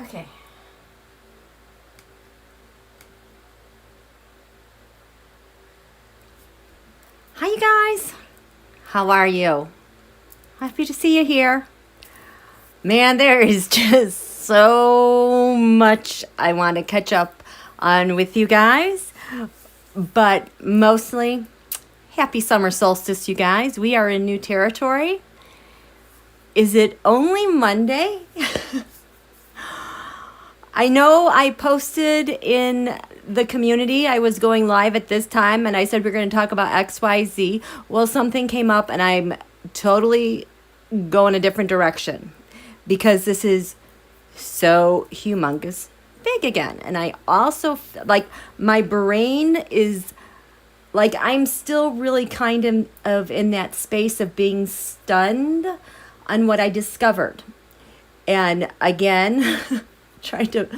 Okay. Hi, you guys. How are you? Happy to see you here. Man, there is just so much I want to catch up on with you guys. But mostly, happy summer solstice, you guys. We are in new territory. Is it only Monday? I know I posted in the community I was going live at this time and I said we're going to talk about XYZ. Well, something came up and I'm totally going a different direction because this is so humongous big again. And I also, like, my brain is, like, I'm still really kind of in that space of being stunned on what I discovered. And again, trying to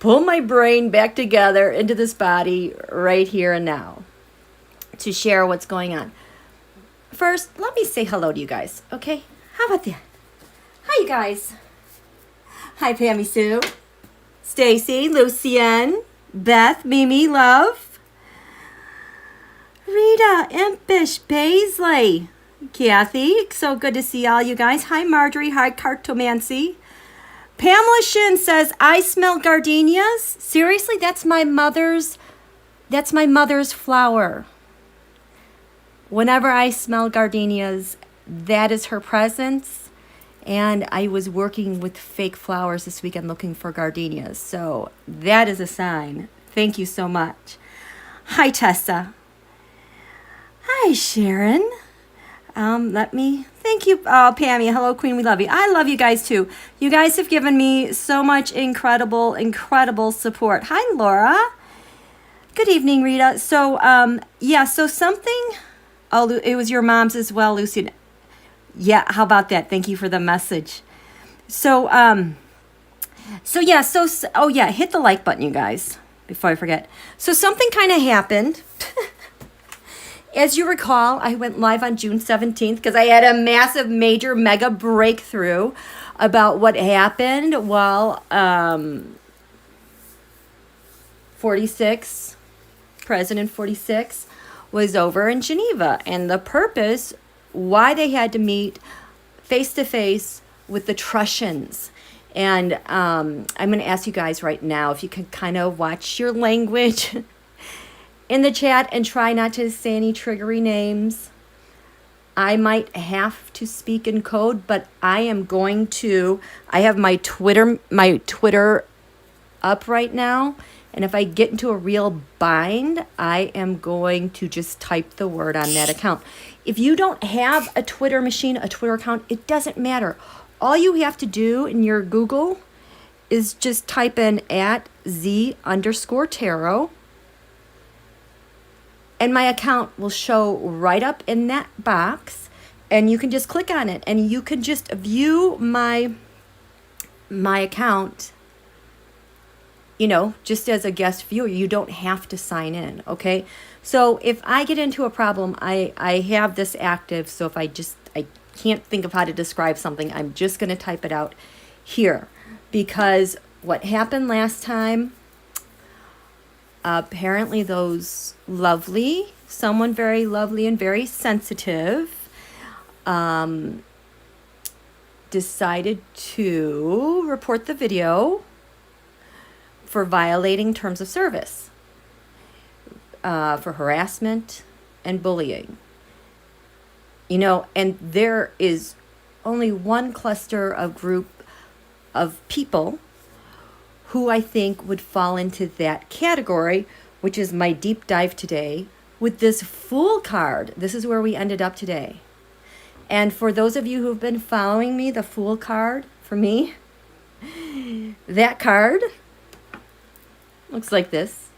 pull my brain back together into this body right here and now to share what's going on. First, let me say hello to you guys, okay? How about that? Hi, you guys. Hi, Pammy Sue, Stacy, Lucienne, Beth, Mimi, Love, Rita, Impish, Paisley, Kathy. So good to see all you guys. Hi, Marjorie. Hi, Cartomancy. Pamela Shin says, I smell gardenias. Seriously, that's my mother's flower. Whenever I smell gardenias, that is her presence. And I was working with fake flowers this weekend looking for gardenias. So that is a sign. Thank you so much. Hi, Tessa. Hi, Sharon. Thank you, Pammy. Hello, Queen. We love you. I love you guys too. You guys have given me so much incredible support. Hi, Laura. Good evening, Rita. So, so something, it was your mom's as well, Lucy. Yeah, how about that? Thank you for the message. So, hit the like button, you guys, before I forget. So something kind of happened. As you recall, I went live on June 17th because I had a massive, major, mega breakthrough about what happened while President 46 was over in Geneva. And the purpose, why they had to meet face-to-face with the Trussians. And I'm going to ask you guys right now if you can kind of watch your language in the chat and try not to say any triggery names. I might have to speak in code, but I am going to. I have my Twitter up right now, and if I get into a real bind, I am going to just type the word on that account. If you don't have a Twitter machine, a Twitter account, it doesn't matter. All you have to do in your Google is just type in @Z_tarot. And my account will show right up in that box. And you can just click on it. And you can just view my account, just as a guest viewer. You don't have to sign in, okay? So if I get into a problem, I have this active. So if I can't think of how to describe something, I'm just going to type it out here. Because what happened last time, apparently someone very lovely and very sensitive decided to report the video for violating terms of service, for harassment and bullying. And there is only one cluster of group of people who I think would fall into that category, which is my deep dive today with this Fool card. This is where we ended up today. And for those of you who've been following me, the Fool card, for me, that card looks like this.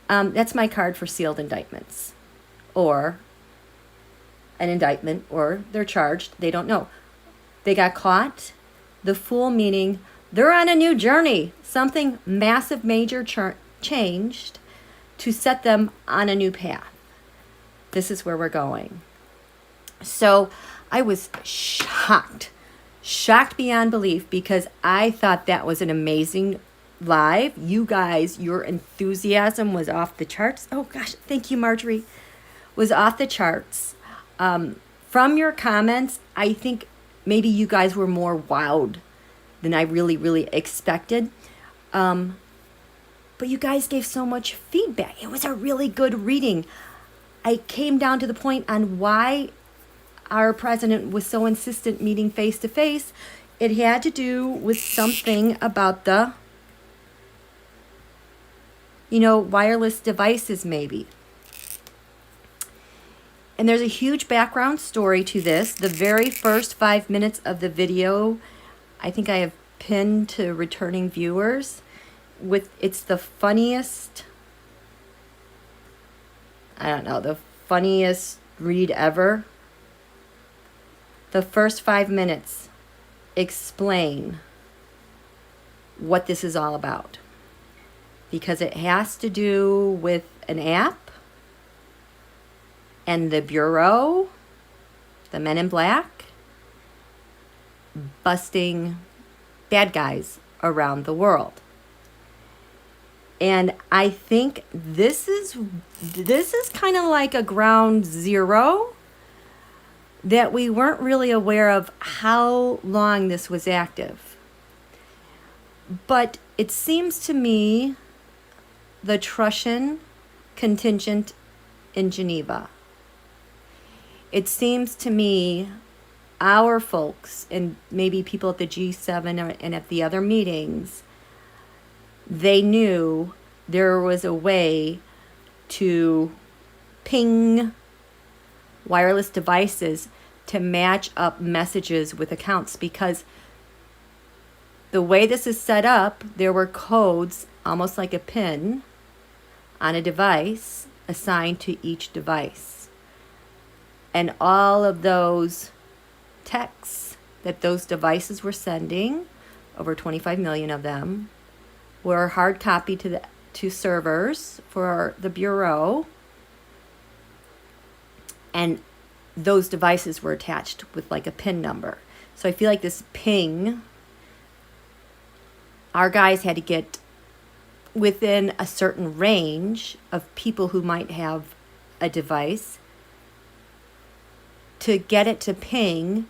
That's my card for sealed indictments, or an indictment, or they're charged. They don't know. They got caught. The Fool meaning they're on a new journey. Something massive, major changed to set them on a new path. This is where we're going. So I was shocked shocked beyond belief because I thought that was an amazing live. You guys, your enthusiasm was off the charts. Oh gosh, thank you, Marjorie. Was off the charts. From your comments, I think maybe you guys were more wowed than I really expected. But you guys gave so much feedback. It was a really good reading. I came down to the point on why our president was so insistent meeting face to face. It had to do with something about the, wireless devices maybe. And there's a huge background story to this. The very first 5 minutes of the video, I think I have pinned to returning viewers. It's the funniest, the funniest read ever. The first 5 minutes explain what this is all about. Because it has to do with an app and the Bureau, the Men in Black, busting bad guys around the world. And I think this is kind of like a ground zero that we weren't really aware of how long this was active. But it seems to me the Trussian contingent in Geneva. It seems to me our folks and maybe people at the G7 and at the other meetings, they knew there was a way to ping wireless devices to match up messages with accounts, because the way this is set up, there were codes almost like a pin on a device assigned to each device. And all of those texts that those devices were sending, over 25 million of them, were hard copy to servers for the Bureau, and those devices were attached with like a PIN number. So I feel like this ping, our guys had to get within a certain range of people who might have a device to get it to ping,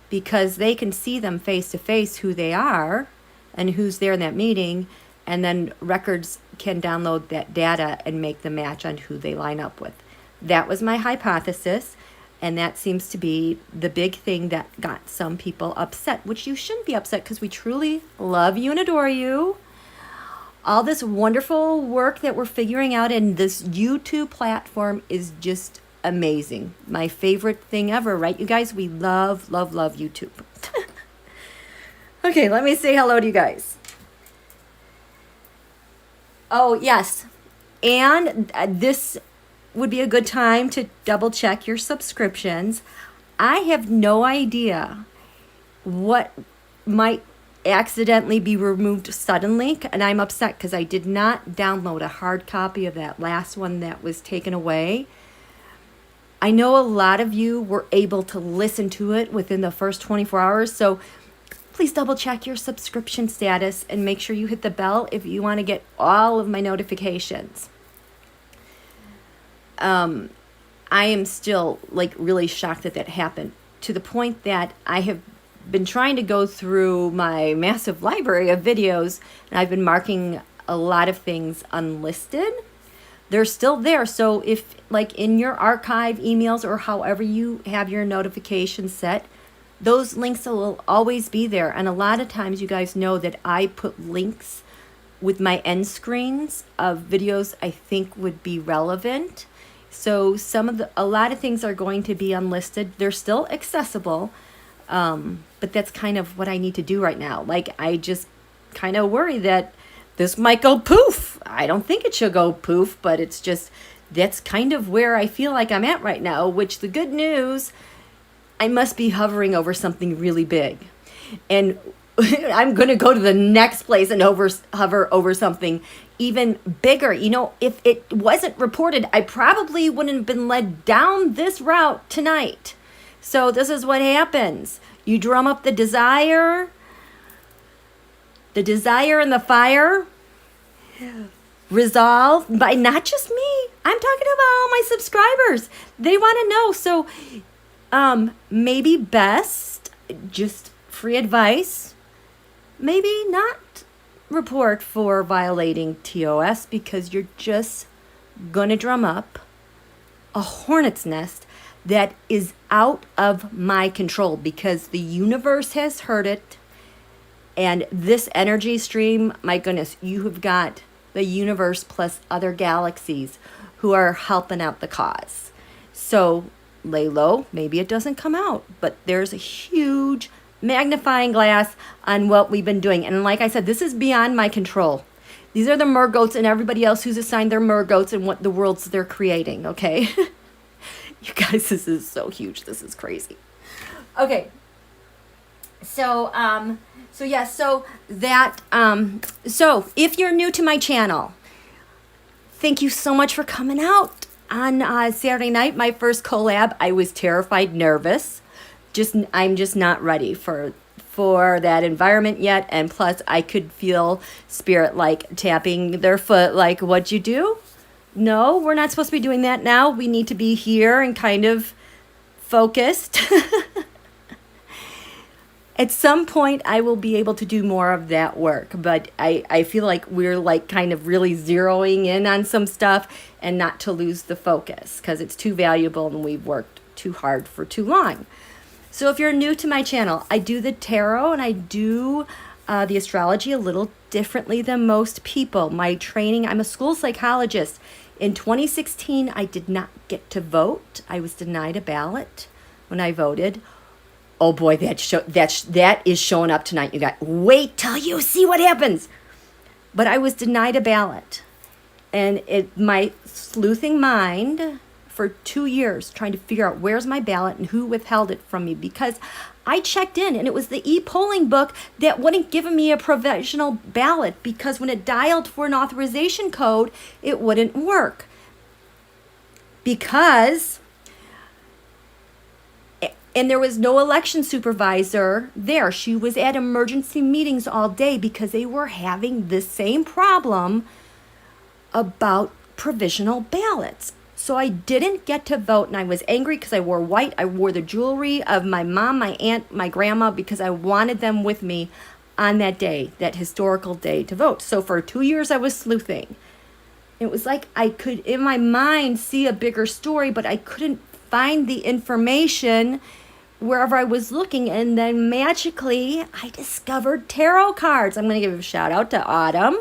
because they can see them face to face who they are and who's there in that meeting, and then records can download that data and make the match on who they line up with. That was my hypothesis, and that seems to be the big thing that got some people upset, which you shouldn't be upset because we truly love you and adore you. All this wonderful work that we're figuring out in this YouTube platform is just amazing. My favorite thing ever, right, you guys? We love YouTube. Okay, let me say hello to you guys. Oh, yes. And this would be a good time to double check your subscriptions. I have no idea what might accidentally be removed suddenly, and I'm upset because I did not download a hard copy of that last one that was taken away. I know a lot of you were able to listen to it within the first 24 hours, so please double check your subscription status and make sure you hit the bell if you want to get all of my notifications. I am still really shocked that happened, to the point that I have been trying to go through my massive library of videos, and I've been marking a lot of things unlisted. They're still there, so if in your archive emails or however you have your notifications set, those links will always be there. And a lot of times you guys know that I put links with my end screens of videos I think would be relevant. So a lot of things are going to be unlisted. They're still accessible, but that's kind of what I need to do right now. I just kind of worry that this might go poof. I don't think it should go poof, but it's just, that's kind of where I feel like I'm at right now, which the good news, I must be hovering over something really big. And I'm going to go to the next place and hover over something even bigger. If it wasn't reported, I probably wouldn't have been led down this route tonight. So this is what happens. You drum up the desire and the fire. Resolve by not just me. I'm talking about all my subscribers. They want to know. So maybe best, just free advice, maybe not report for violating TOS, because you're just going to drum up a hornet's nest that is out of my control, because the universe has heard it. And this energy stream, my goodness, you have got the universe plus other galaxies who are helping out the cause. So lay low, maybe it doesn't come out, but there's a huge magnifying glass on what we've been doing. And like I said, this is beyond my control. These are the mergoats and everybody else who's assigned their mergoats and what the worlds they're creating, okay? You guys, this is so huge. This is crazy. Okay. So if you're new to my channel, thank you so much for coming out on Saturday night, my first collab. I was terrified, nervous. I'm just not ready for that environment yet. And plus, I could feel spirit like tapping their foot, like, what'd you do? No, we're not supposed to be doing that now. We need to be here and kind of focused. At some point, I will be able to do more of that work, but I feel like we're like kind of really zeroing in on some stuff and not to lose the focus, because it's too valuable and we've worked too hard for too long. So if you're new to my channel, I do the tarot and I do the astrology a little differently than most people. My training, I'm a school psychologist. In 2016, I did not get to vote. I was denied a ballot when I voted. Oh boy, that is showing up tonight, you guys. Wait till you see what happens. But I was denied a ballot. And my sleuthing mind for 2 years trying to figure out where's my ballot and who withheld it from me, because I checked in and it was the e-polling book that wouldn't give me a provisional ballot, because when it dialed for an authorization code, it wouldn't work. And there was no election supervisor there. She was at emergency meetings all day because they were having the same problem about provisional ballots. So I didn't get to vote, and I was angry because I wore white. I wore the jewelry of my mom, my aunt, my grandma, because I wanted them with me on that day, that historical day to vote. So for 2 years I was sleuthing. It was like I could, in my mind, see a bigger story, but I couldn't find the information wherever I was looking. And then magically I discovered tarot cards. I'm going to give a shout out to Autumn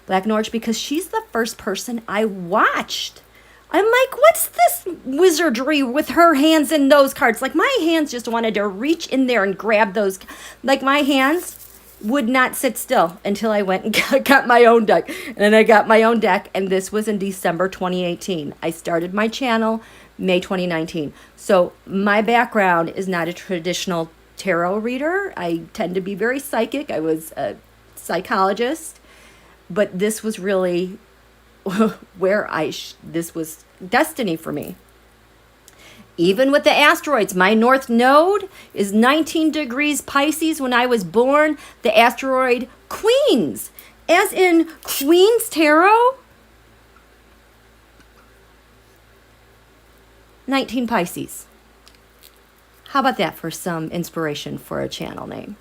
Black Norwich, because she's the first person I watched. I'm like, what's this wizardry with her hands in those cards? Like, my hands just wanted to reach in there and grab those. Like, my hands would not sit still until I went and got my own deck. And then I got my own deck, and this was in December 2018. I started my channel May 2019. So my background is not a traditional tarot reader. I tend to be very psychic. I was a psychologist, but this was really where this was destiny for me. Even with the asteroids, my north node is 19 degrees Pisces when I was born. The asteroid Queens, as in Queen's Tarot, 19 Pisces. How about that for some inspiration for a channel name?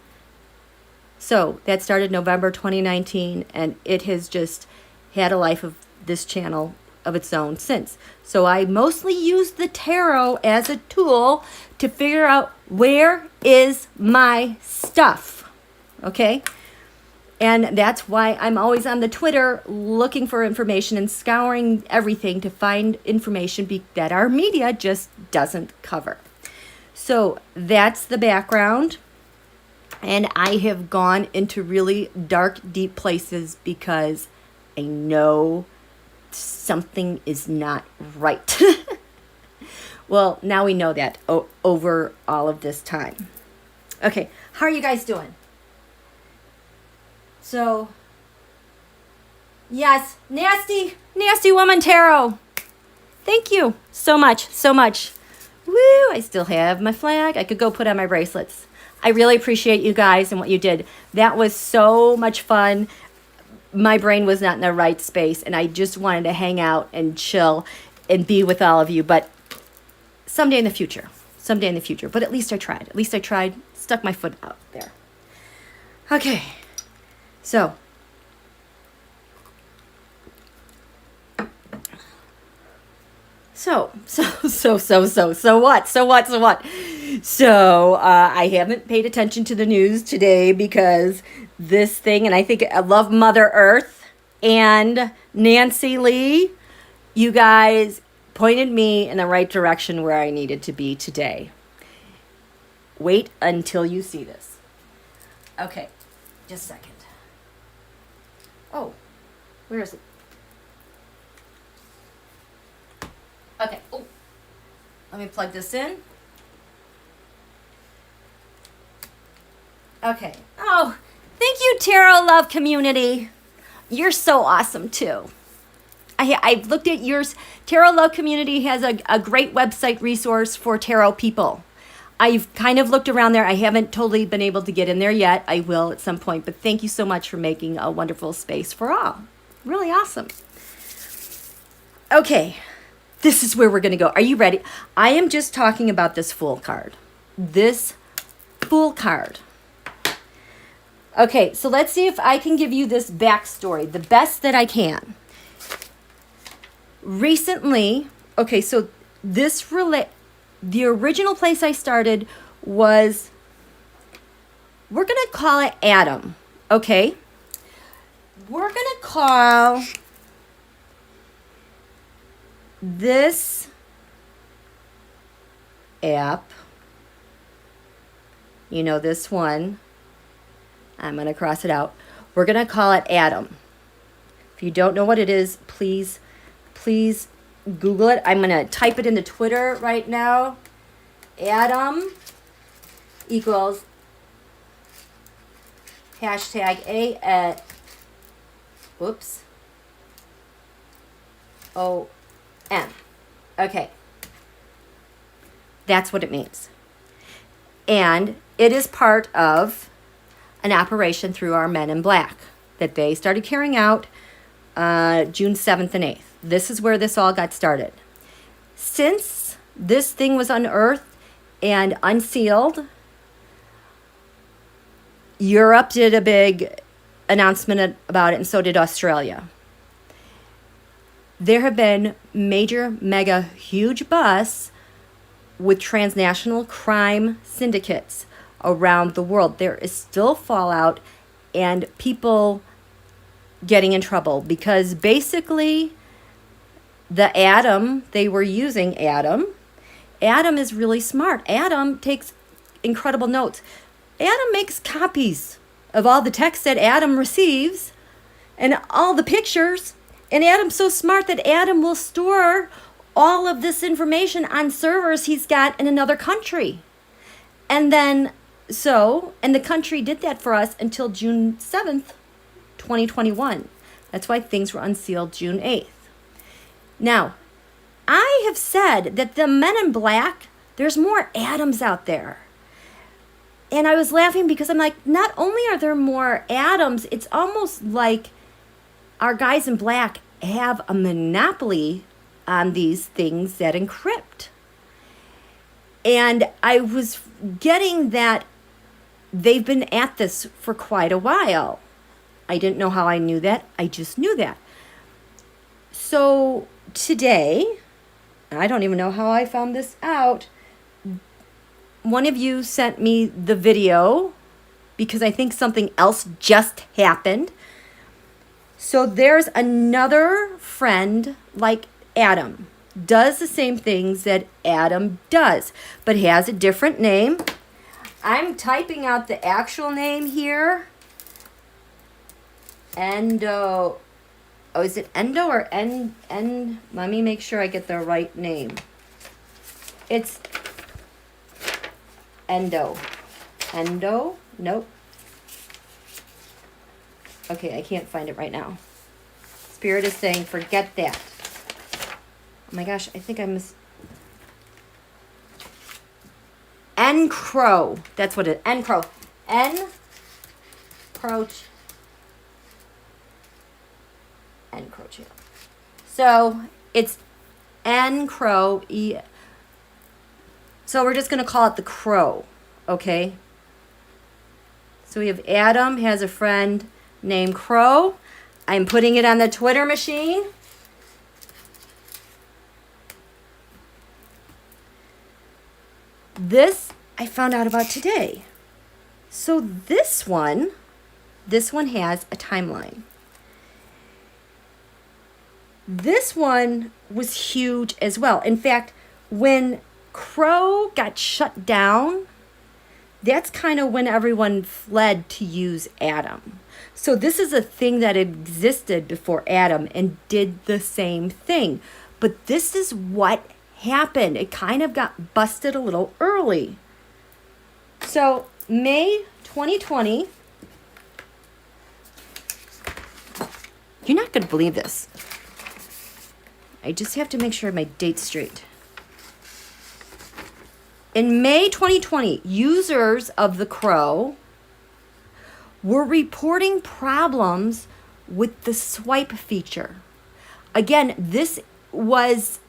So that started November 2019, and it has just had a life of this channel of its own since. So I mostly use the tarot as a tool to figure out where is my stuff, okay? And that's why I'm always on the Twitter looking for information and scouring everything to find information that our media just doesn't cover. So that's the background. And I have gone into really dark, deep places because I know something is not right. Well, now we know that over all of this time. Okay, how are you guys doing? So, yes, nasty woman tarot. Thank you so much, so much. Woo, I still have my flag. I could go put on my bracelets. I really appreciate you guys and what you did. That was so much fun. My brain was not in the right space, and I just wanted to hang out and chill and be with all of you. But someday in the future. Someday in the future. But at least I tried. At least I tried. Stuck my foot out there. Okay. So. So what? So I haven't paid attention to the news today because this thing, and I think I love Mother Earth and Nancy Lee. You guys pointed me in the right direction where I needed to be today. Wait until you see this. Okay, just a second. Oh, where is it? Okay, oh, let me plug this in. Okay, oh, thank you, Tarot Love Community. You're so awesome, too. I've looked at yours. Tarot Love Community has a great website resource for tarot people. I've kind of looked around there. I haven't totally been able to get in there yet. I will at some point, but thank you so much for making a wonderful space for all. Really awesome. Okay. This is where we're going to go. Are you ready? I am just talking about this Fool card. This Fool card. Okay, so let's see if I can give you this backstory, the best that I can. Recently, okay, so the original place I started was, we're going to call it Adam, okay? We're going to call this app, you know, this one, I'm going to cross it out. We're going to call it Adam. If you don't know what it is, please Google it. I'm going to type it into Twitter right now. Adam equals hashtag A at, whoops, O-M. Okay. That's what it means. And it is part of an operation through our Men in Black that they started carrying out June 7th and 8th. This is where this all got started. Since this thing was unearthed and unsealed, Europe did a big announcement about it, and so did Australia. There have been major, mega, huge busts with transnational crime syndicates around the world. There is still fallout and people getting in trouble because basically the Adam they were using, Adam is really smart. Adam takes incredible notes. Adam makes copies of all the text that Adam receives and all the pictures. And Adam's so smart that Adam will store all of this information on servers he's got in another country. And then, and the country did that for us until June 7th, 2021. That's why things were unsealed June 8th. Now, I have said that the Men in Black, there's more Adams out there. And I was laughing because I'm like, not only are there more Adams, it's almost like our guys in black have a monopoly on these things that encrypt. And I was getting that they've been at this for quite a while. I didn't know how I knew that. I just knew that. So today, I don't even know how I found this out. One of you sent me the video because I think something else just happened. So there's another friend like Adam, does the same things that Adam does, but has a different name. I'm typing out the actual name here. Endo. Oh, is it Endo or N? Let me make sure I get the right name. It's Endo. Endo? Nope. Okay, I can't find it right now. Spirit is saying, forget that. Oh my gosh, I think I Crow. That's what it, N Crow. Encroach. Encroaching. So it's N Crow. So we're just going to call it the Crow. Okay. So we have Adam has a friend named Crow. I'm putting it on the Twitter machine. This I found out about today. So this one has a timeline. This one was huge as well. In fact, when Crow got shut down, that's kind of when everyone fled to use Adam. So this is a thing that existed before Adam and did the same thing. But this is what happened. It kind of got busted a little early. So May 2020, you're not going to believe this. I just have to make sure my date's straight. In May 2020, users of the Crow were reporting problems with the swipe feature. Again, this was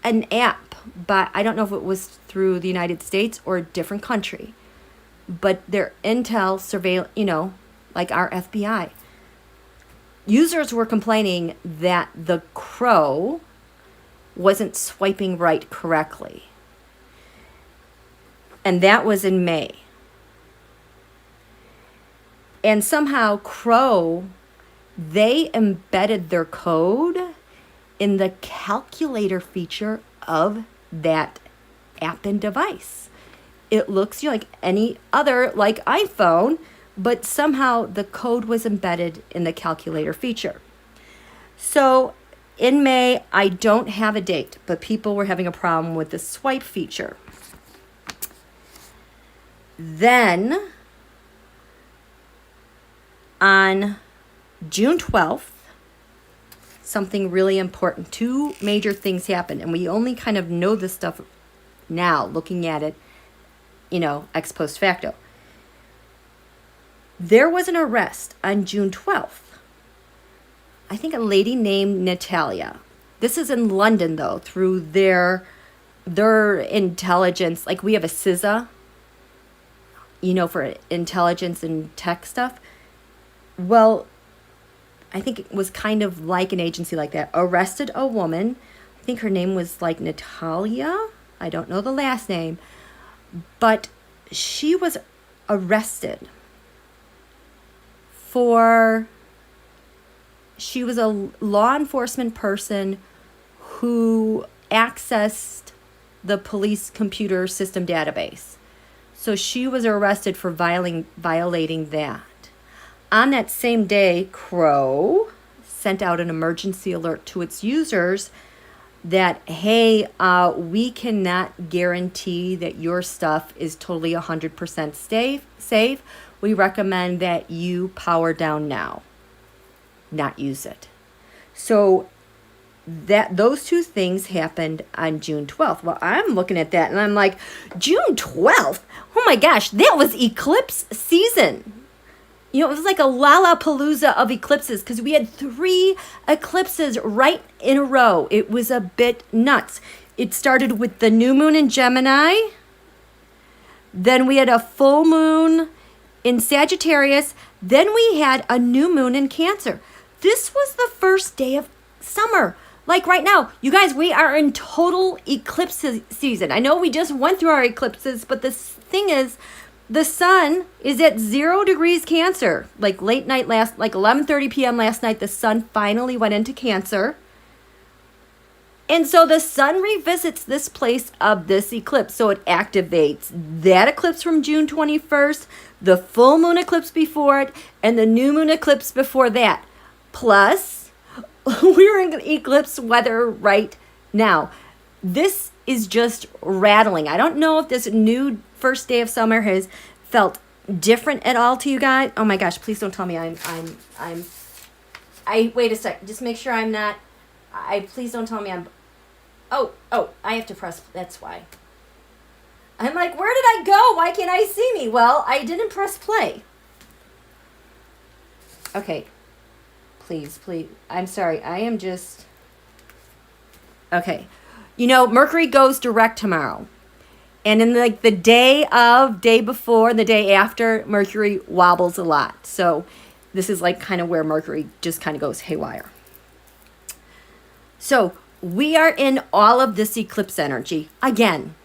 an app, but I don't know if it was through the United States or a different country. But their intel surveil, like our FBI. Users were complaining that the Crow wasn't swiping right correctly. And that was in May. And somehow Crow, they embedded their code in the calculator feature of that app and device. It looks like any other, like iPhone, but somehow the code was embedded in the calculator feature. So in May, I don't have a date, but people were having a problem with the swipe feature. Then, on June 12th, something really important. Two major things happened, and we only kind of know this stuff now, looking at it, ex post facto. There was an arrest on June 12th. I think a lady named Natalia. This is in London, though, through their intelligence. Like, we have a CISA, for intelligence and tech stuff. Well, I think it was kind of like an agency like that. Arrested a woman. I think her name was like Natalia. I don't know the last name. But she was arrested she was a law enforcement person who accessed the police computer system database. So she was arrested for violating that. On that same day, Crow sent out an emergency alert to its users that, hey, we cannot guarantee that your stuff is totally 100% safe. We recommend that you power down now, not use it. So those two things happened on June 12th. Well, I'm looking at that and I'm like, June 12th? Oh my gosh, that was eclipse season. It was like a Lollapalooza of eclipses because we had 3 eclipses right in a row. It was a bit nuts. It started with the new moon in Gemini. Then we had a full moon in Sagittarius. Then we had a new moon in Cancer. This was the first day of summer. Like right now, you guys, we are in total eclipse season. I know we just went through our eclipses, but the thing is, the sun is at 0 degrees Cancer. Like late night like 11:30 p.m. last night, the sun finally went into Cancer. And so the sun revisits this place of this eclipse. So it activates that eclipse from June 21st, the full moon eclipse before it, and the new moon eclipse before that. Plus, we're in eclipse weather right now. This is just rattling. I don't know if this new first day of summer has felt different at all to you guys. Oh my gosh, please don't tell me wait a sec. Just make sure I'm not, please don't tell me I'm, oh, I have to press, that's why. I'm like, where did I go? Why can't I see me? Well, I didn't press play. Okay. Please. I'm sorry. I am just... Okay. Mercury goes direct tomorrow. And in the day before, the day after, Mercury wobbles a lot. So this is kind of where Mercury just kind of goes haywire. So we are in all of this eclipse energy again.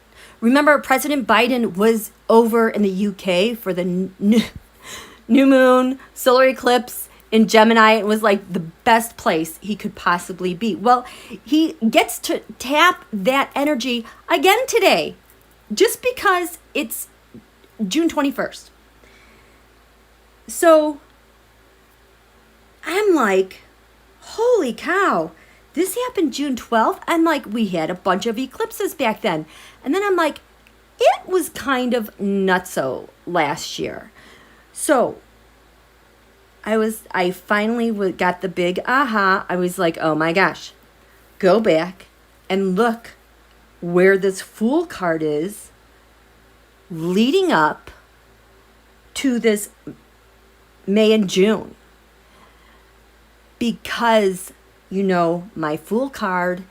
Remember, President Biden was over in the UK for the new moon solar eclipse in Gemini. It was the best place he could possibly be. Well, he gets to tap that energy again today, just because it's June 21st. So I'm like, holy cow. This happened June 12th. I'm like, we had a bunch of eclipses back then. And then I'm like, it was kind of nutso last year. So I finally got the big aha. I was like, oh my gosh, go back and look where this Fool card is leading up to this May and June. Because my Fool card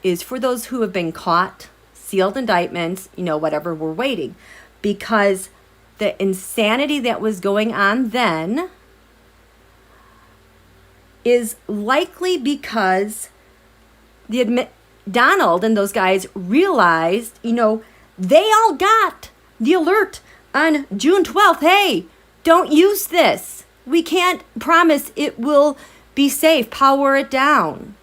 is for those who have been caught, sealed indictments, whatever, we're waiting. Because the insanity that was going on then is likely because Donald and those guys realized, they all got the alert on June 12th. Hey, don't use this. We can't promise it will be safe. Power it down.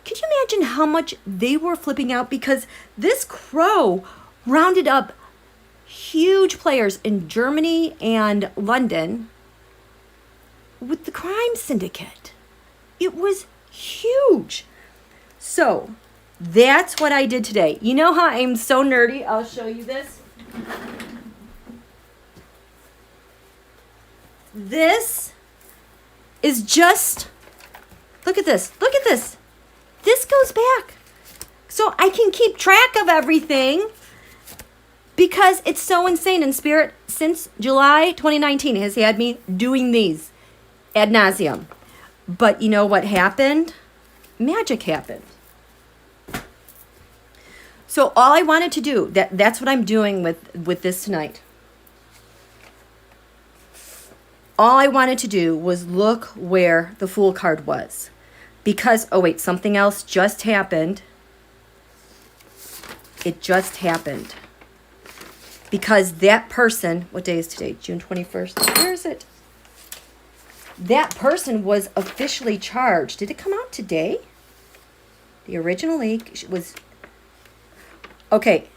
Could you imagine how much they were flipping out? Because this crow rounded up huge players in Germany and London with the crime syndicate. It was huge. So that's what I did today. You know how I'm so nerdy? I'll show you this. This is just, look at this. Look at this. This goes back. So I can keep track of everything because it's so insane. And Spirit, since July 2019, has had me doing these ad nauseum. But you know what happened? Magic happened. So all I wanted to do, that's what I'm doing with this tonight. All I wanted to do was look where the Fool card was. Because, oh wait, something else just happened. It just happened. Because that person, what day is today? June 21st. Where is it? That person was officially charged. Did it come out today? The original leak was... Okay.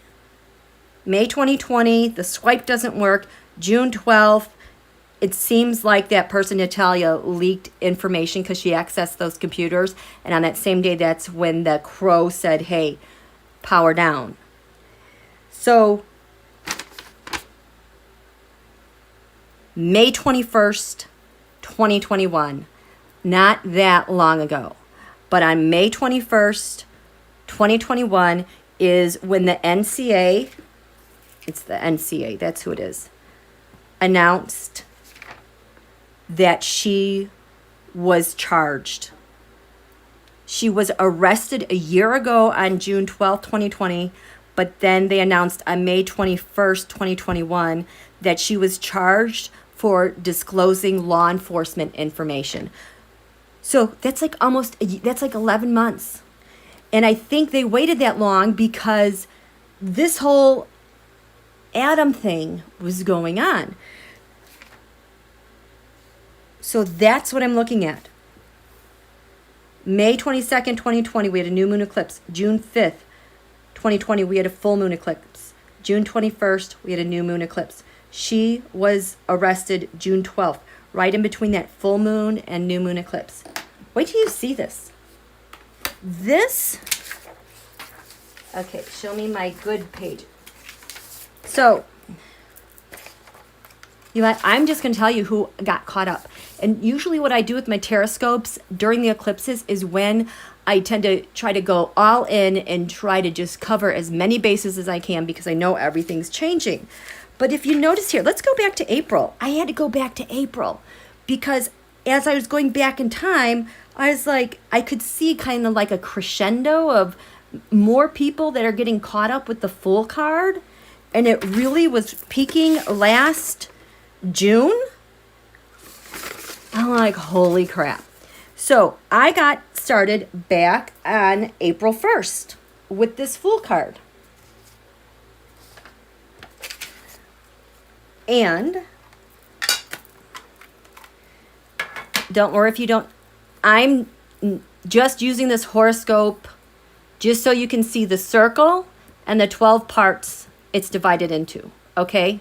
May 2020, the swipe doesn't work. June 12th, it seems like that person, Natalia, leaked information because she accessed those computers. And on that same day, that's when the crow said, hey, power down. So, May 21st, 2021, not that long ago. But on May 21st, 2021 is when the NCA, it's the NCA, that's who it is, announced that she was charged. She was arrested a year ago on June 12th, 2020, but then they announced on May 21st, 2021 that she was charged for disclosing law enforcement information. So that's like 11 months. And I think they waited that long because this whole Adam thing was going on. So that's what I'm looking at. May 22nd, 2020, we had a new moon eclipse. June 5th, 2020, we had a full moon eclipse. June 21st, we had a new moon eclipse. She was arrested June 12th, right in between that full moon and new moon eclipse. Wait till you see this. This, okay, show me my good page. So, you know what? I'm just going to tell you who got caught up. And usually what I do with my tarot scopes during the eclipses is when I tend to try to go all in and try to just cover as many bases as I can because I know everything's changing. But if you notice here, let's go back to April. I had to go back to April because as I was going back in time, I was like, I could see kind of like a crescendo of more people that are getting caught up with the Fool card. And it really was peaking last June. I'm like, holy crap. So I got started back on April 1st with this Fool card. And don't worry if you don't, I'm just using this horoscope just so you can see the circle and the 12 parts it's divided into, okay?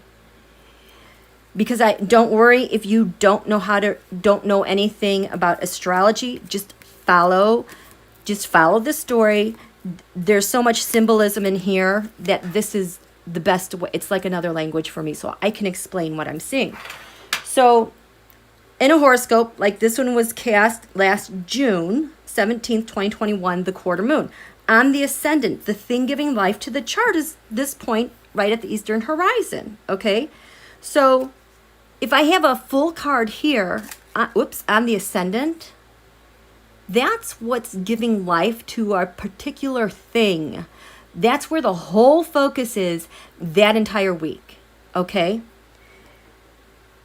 Because don't worry if you don't know anything about astrology, just follow the story. There's so much symbolism in here that this is the best way. It's like another language for me, so I can explain what I'm seeing. So in a horoscope, like this one was cast last June 17th, 2021, the quarter moon. On the ascendant, the thing giving life to the chart is this point right at the eastern horizon, okay? So if I have a Fool card here, on the ascendant, that's what's giving life to a particular thing. That's where the whole focus is that entire week, okay?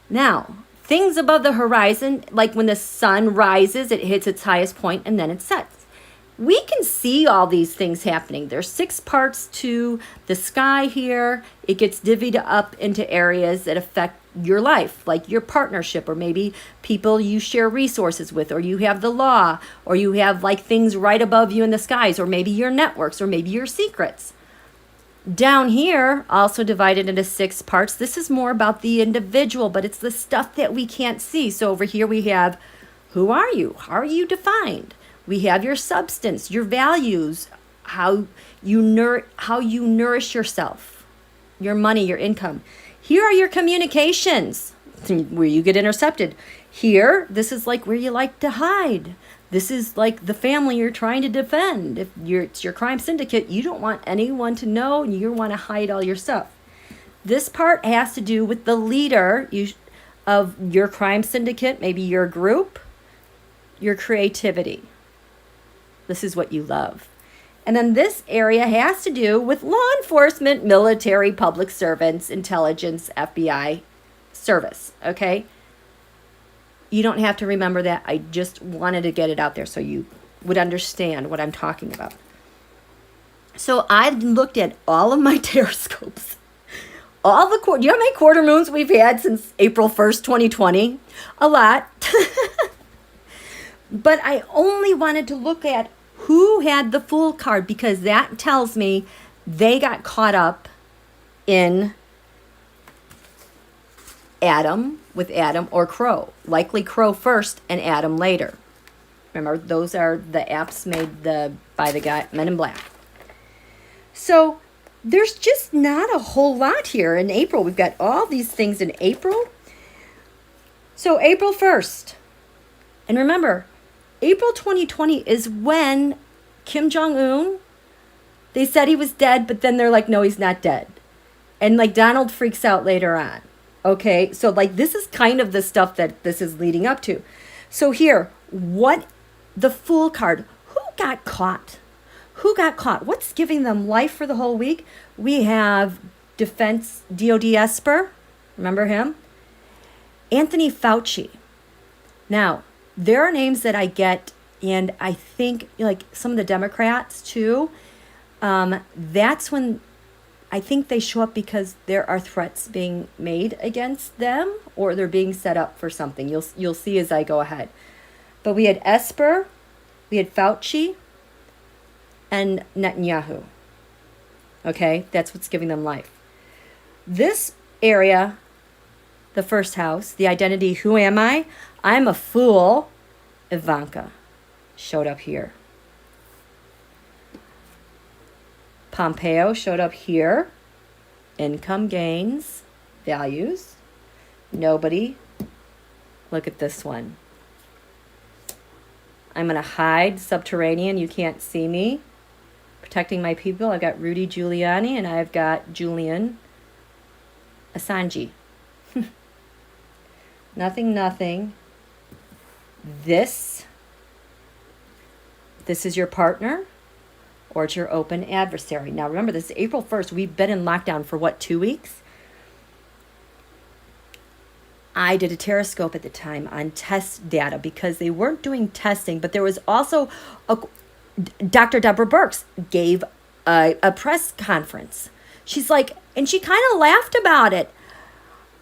Now, things above the horizon, like when the sun rises, it hits its highest point and then it sets. We can see all these things happening. There's 6 parts to the sky here. It gets divvied up into areas that affect your life, like your partnership, or maybe people you share resources with, or you have the law, or you have like things right above you in the skies, or maybe your networks, or maybe your secrets. Down here, also divided into 6 parts. This is more about the individual, but it's the stuff that we can't see. So over here we have, who are you? How are you defined? We have your substance, your values, how you nourish yourself, your money, your income. Here are your communications, where you get intercepted. Here, this is like where you like to hide. This is like the family you're trying to defend. If it's your crime syndicate, you don't want anyone to know, and you want to hide all your stuff. This part has to do with the leader of your crime syndicate, maybe your group, your creativity. This is what you love. And then this area has to do with law enforcement, military, public servants, intelligence, FBI service, okay? You don't have to remember that. I just wanted to get it out there so you would understand what I'm talking about. So I looked at all of my taroscopes. Do you know how many quarter moons we've had since April 1st, 2020? A lot. But I only wanted to look at who had the Fool card because that tells me they got caught up in Adam or Crow. Likely Crow first and Adam later. Remember, those are the apps made by the guy, Men in Black. So there's just not a whole lot here in April. We've got all these things in April. So April 1st. And remember, April 2020 is when Kim Jong-un, they said he was dead, but then they're like, no, he's not dead. And like Donald freaks out later on. Okay, so like this is kind of the stuff that this is leading up to. So here, the Fool card, who got caught? Who got caught? What's giving them life for the whole week? We have Defense DOD Esper, remember him? Anthony Fauci. Now, there are names that I get, and I think like some of the Democrats too, that's when I think they show up because there are threats being made against them or they're being set up for something. You'll see as I go ahead. But we had Esper, we had Fauci, and Netanyahu. Okay, that's what's giving them life. This area, the first house, the identity, who am I? I'm a fool. Ivanka showed up here. Pompeo showed up here. Income gains, values. Nobody. Look at this one. I'm going to hide subterranean. You can't see me. Protecting my people. I've got Rudy Giuliani and I've got Julian Assange. Nothing. This is your partner or it's your open adversary. Now remember, this is April 1st. We've been in lockdown for what, 2 weeks? I did a Teroscope at the time on test data because they weren't doing testing, but there was also Dr. Deborah Birx gave a press conference. She's like, and she kind of laughed about it.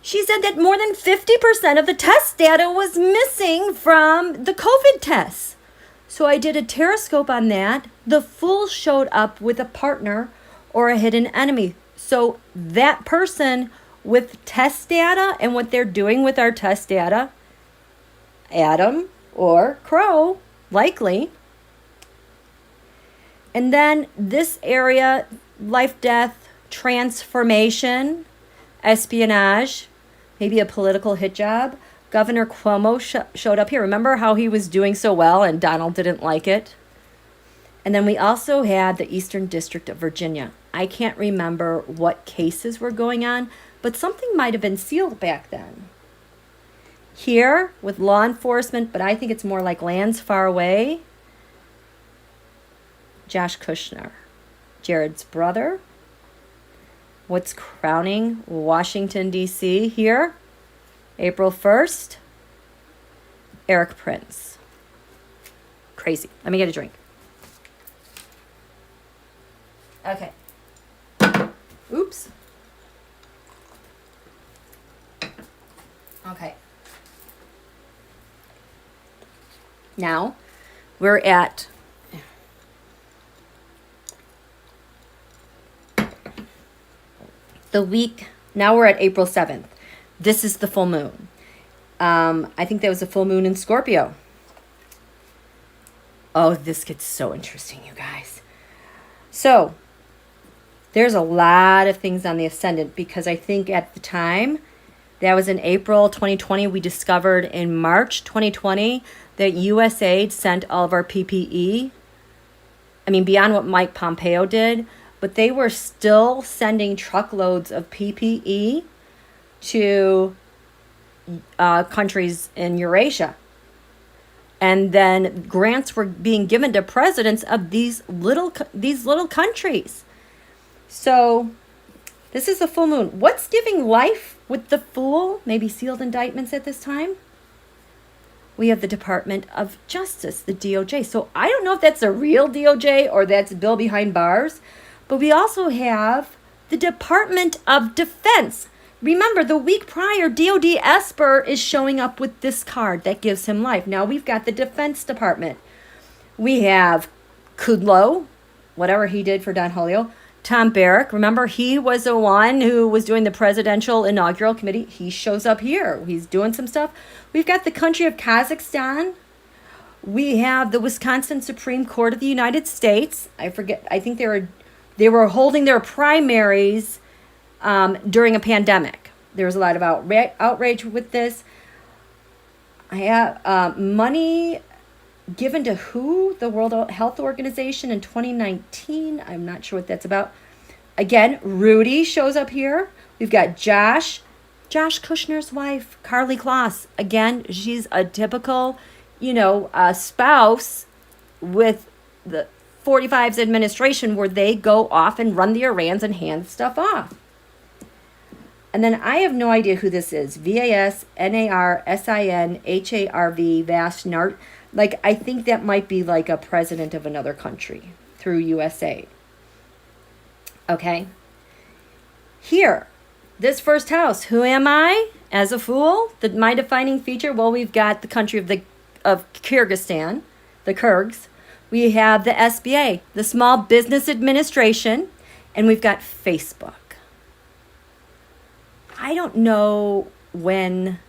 She said that more than 50% of the test data was missing from the COVID tests. So I did a Teroscope on that. The Fool showed up with a partner or a hidden enemy. So that person with test data and what they're doing with our test data, Adam or Crow, likely. And then this area, life, death, transformation, espionage, maybe a political hit job. Governor Cuomo showed up here. Remember how he was doing so well and Donald didn't like it? And then we also had the Eastern District of Virginia. I can't remember what cases were going on, but something might have been sealed back then. Here with law enforcement, but I think it's more like lands far away. Josh Kushner, Jared's brother. What's crowning Washington, D.C. here? April 1st, Eric Prince. Crazy. Let me get a drink. Okay. Oops. Okay. Now, we're at the week. Now we're at April 7th. This is the full moon. I think that was a full moon in Scorpio. Oh, this gets so interesting, you guys. So, there's a lot of things on the ascendant because I think at the time, that was in April 2020, we discovered in March 2020 that USAID sent all of our PPE. I mean, beyond what Mike Pompeo did, but they were still sending truckloads of PPE to countries in Eurasia. And then grants were being given to presidents of these little countries. So this is a full moon. What's giving life with the Fool? Maybe sealed indictments at this time. We have the Department of Justice, the DOJ. So I don't know if that's a real DOJ or that's Bill behind bars. But we also have the Department of Defense. Remember, the week prior, DOD Esper is showing up with this card that gives him life. Now we've got the Defense Department. We have Kudlow, whatever he did for Don Julio. Tom Barrack, remember, he was the one who was doing the presidential inaugural committee. He shows up here. He's doing some stuff. We've got the country of Kazakhstan. We have the Wisconsin Supreme Court of the United States. I think they were holding their primaries during a pandemic. There was a lot of outrage with this. I have money given to who? The World Health Organization in 2019. I'm not sure what that's about. Again, Rudy shows up here. We've got Josh Kushner's wife, Carly Kloss. Again, she's a typical, spouse with the 45's administration where they go off and run the errands and hand stuff off. And then I have no idea who this is. VASNARSINHARV, Vasnart. Like, I think that might be like a president of another country through USA. Okay. Here, this first house. Who am I? As a Fool? My defining feature? Well, we've got the country of Kyrgyzstan, the Kyrgyz. We have the SBA, the Small Business Administration, and we've got Facebook. I don't know when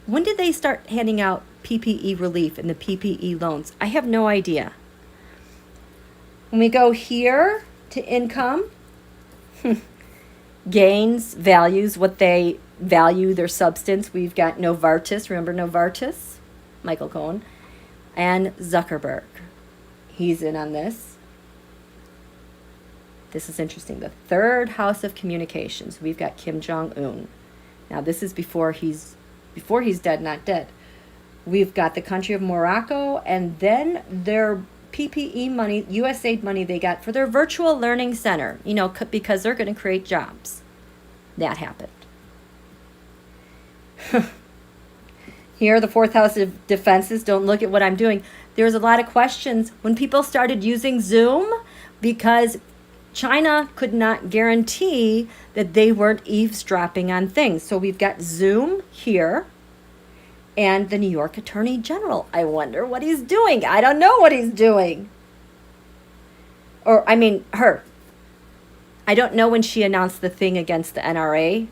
did they start handing out PPE relief and the PPE loans? I have no idea. When we go here to income, gains, values, what they value, their substance, we've got Novartis. Remember Novartis? Michael Cohen. and Zuckerberg. He's in on this. This is interesting. The third house of communications. We've got Kim Jong-un. Now, this is before he's dead, not dead. We've got the country of Morocco, and then their PPE money, USAID money they got for their virtual learning center, because they're going to create jobs. That happened. Here, the fourth house of defenses. Don't look at what I'm doing. There was a lot of questions when people started using Zoom because China could not guarantee that they weren't eavesdropping on things. So we've got Zoom here and the New York Attorney General. I wonder what he's doing. I don't know what he's doing. Her. I don't know when she announced the thing against the NRA.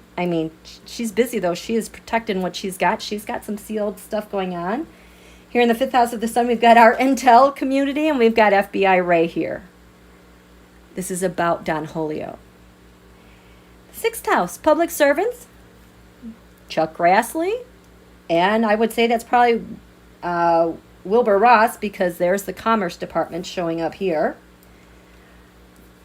She's busy, though. She is protecting what she's got. She's got some sealed stuff going on. Here in the fifth house of the sun, we've got our intel community, and we've got FBI Ray here. This is about Don Julio. Sixth house, public servants. Chuck Grassley. And I would say that's probably Wilbur Ross, because there's the Commerce Department showing up here.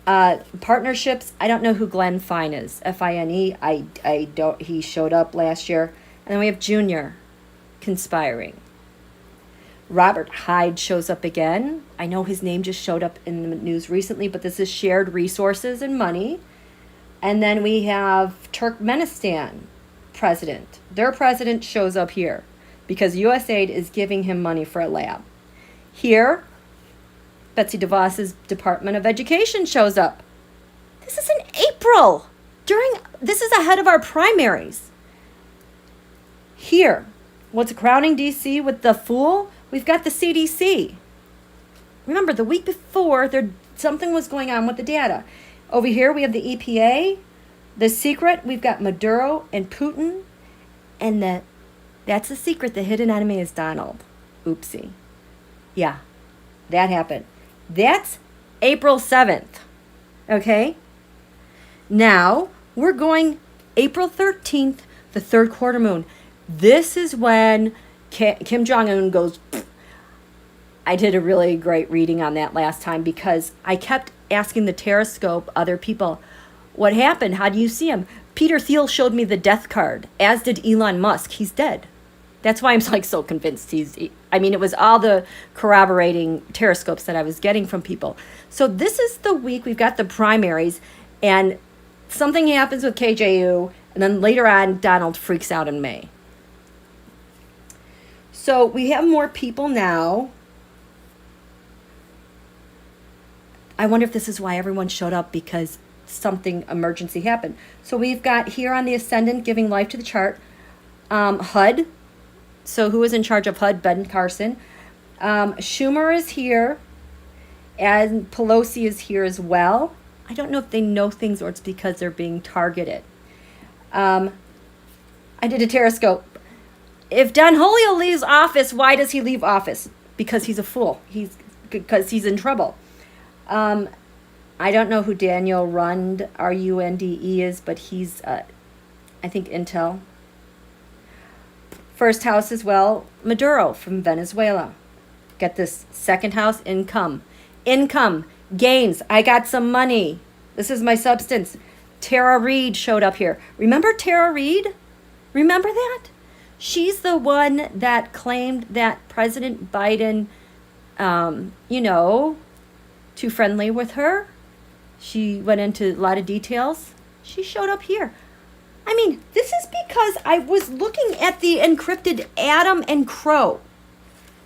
Partnerships, I don't know who Glenn Fine is. Fine. I don't. He showed up last year. And then we have Junior conspiring. Robert Hyde shows up again. I know his name just showed up in the news recently, but this is shared resources and money. And then we have Turkmenistan president. Their president shows up here because USAID is giving him money for a lab. Here, Betsy DeVos's Department of Education shows up. This is in April. This is ahead of our primaries. Here, what's crowning DC with the fool? We've got the CDC. Remember, the week before, something was going on with the data. Over here, we have the EPA. The secret, we've got Maduro and Putin. And that's the secret. The hidden enemy is Donald. Oopsie. Yeah, that happened. That's April 7th. Okay? Now, we're going April 13th, the third quarter moon. This is when Kim Jong-un goes. I did a really great reading on that last time because I kept asking the Terrascope other people, what happened? How do you see him? Peter Thiel showed me the death card, as did Elon Musk. He's dead. That's why I'm so convinced it was all the corroborating Terrascopes that I was getting from people. So this is the week we've got the primaries, and something happens with KJU, and then later on, Donald freaks out in May. So we have more people now. I wonder if this is why everyone showed up, because something emergency happened. So we've got here on the ascendant, giving life to the chart, HUD. So who is in charge of HUD? Ben Carson. Schumer is here, and Pelosi is here as well. I don't know if they know things or it's because they're being targeted. I did a Terrascope. If Don Julio leaves office, why does he leave office? Because he's a fool. Because he's in trouble. I don't know who Daniel Runde, R-U-N-D-E is, but he's, I think, Intel. First house as well, Maduro from Venezuela. Get this, second house, income. Income, gains, I got some money. This is my substance. Tara Reid showed up here. Remember Tara Reid? Remember that? She's the one that claimed that President Biden, too friendly with her. She went into a lot of details. She showed up here. This is because I was looking at the encrypted Adam and Crow.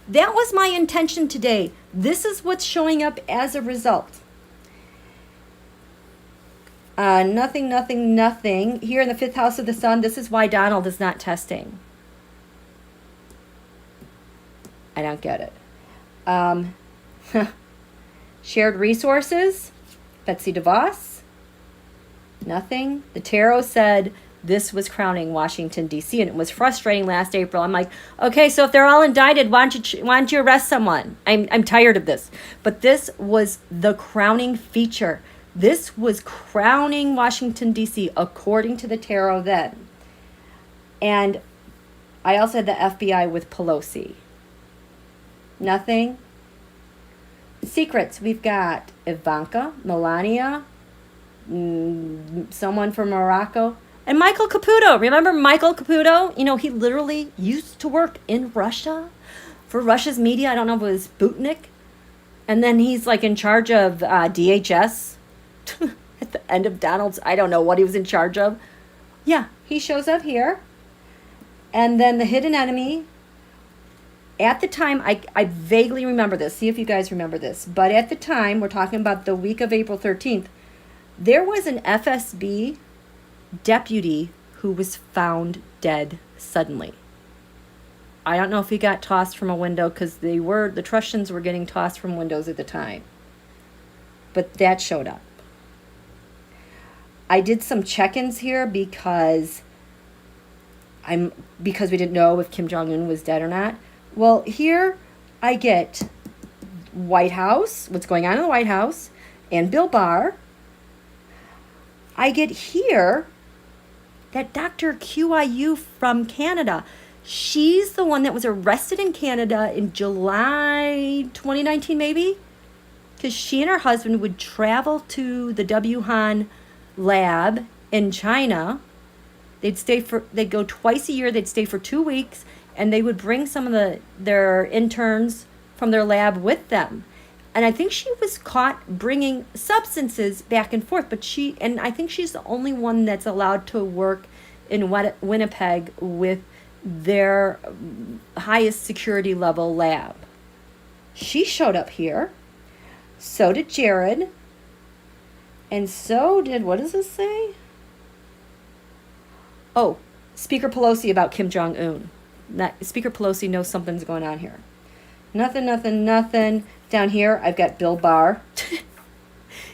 That was my intention today. This is what's showing up as a result. Nothing. Here in the fifth house of the sun, this is why Donald is not testing. I don't get it. Shared resources, Betsy DeVos, nothing. The tarot said this was crowning Washington, D.C., and it was frustrating last April. I'm like, okay, so if they're all indicted, why don't you arrest someone? I'm tired of this. But this was the crowning feature. This was crowning Washington, D.C., according to the tarot then. And I also had the FBI with Pelosi. Nothing. Secrets. We've got Ivanka, Melania, someone from Morocco, and Michael Caputo. Remember Michael Caputo? You know, he literally used to work in Russia for Russia's media. I don't know if it was Sputnik. And then he's like in charge of DHS at the end of Donald's. I don't know what he was in charge of. Yeah, he shows up here. And then the hidden enemy. At the time, I vaguely remember this. See if you guys remember this. But at the time, we're talking about the week of April 13th. There was an FSB deputy who was found dead suddenly. I don't know if he got tossed from a window because the Trustians were getting tossed from windows at the time. But that showed up. I did some check-ins here because we didn't know if Kim Jong-un was dead or not. Well, here I get White House, what's going on in the White House, and Bill Barr. I get here that Dr. QIU from Canada. She's the one that was arrested in Canada in July 2019, maybe? Because she and her husband would travel to the Wuhan lab in China. They'd go twice a year. They'd stay for 2 weeks, and they would bring some of their interns from their lab with them. And I think she was caught bringing substances back and forth, and I think she's the only one that's allowed to work in Winnipeg with their highest security level lab. She showed up here. So did Jared. And so did, what does this say? Oh, Speaker Pelosi about Kim Jong-un. Speaker Pelosi knows something's going on here. Nothing. Down here, I've got Bill Barr.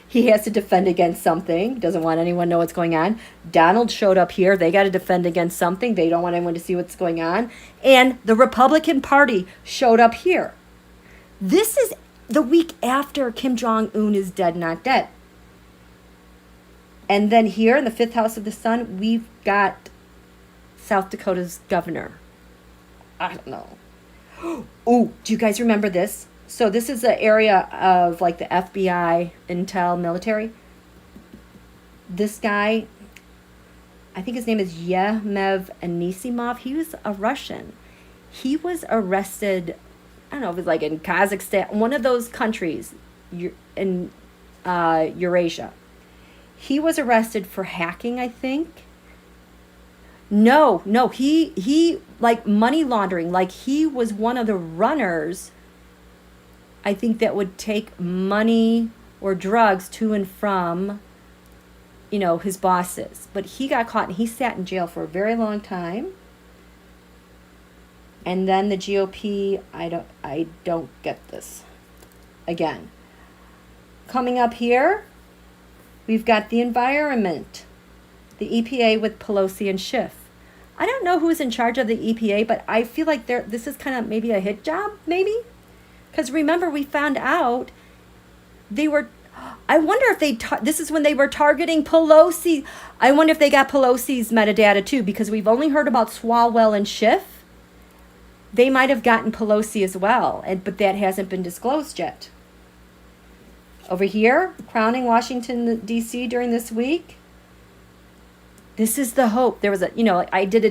He has to defend against something. Doesn't want anyone to know what's going on. Donald showed up here. They got to defend against something. They don't want anyone to see what's going on. And the Republican Party showed up here. This is the week after Kim Jong-un is dead, not dead. And then here in the 5th house of the sun, we've got South Dakota's governor. I don't know. Oh, do you guys remember this? So this is the area of like the FBI, intel, military. This guy, I think his name is Yemev Anisimov. He was a Russian. He was arrested, I don't know if it was like in Kazakhstan, one of those countries in Eurasia. He was arrested for hacking, I think. No, he like money laundering. Like he was one of the runners, I think, that would take money or drugs to and from, his bosses. But he got caught and he sat in jail for a very long time. And then the GOP, I don't get this. Again, coming up here, we've got the environment, the EPA with Pelosi and Schiff. I don't know who's in charge of the EPA, but I feel like this is kind of maybe a hit job, maybe? Because remember, we found out I wonder if this is when they were targeting Pelosi. I wonder if they got Pelosi's metadata too, because we've only heard about Swalwell and Schiff. They might have gotten Pelosi as well, but that hasn't been disclosed yet. Over here, crowning Washington, D.C. during this week. This is the hope. There was I did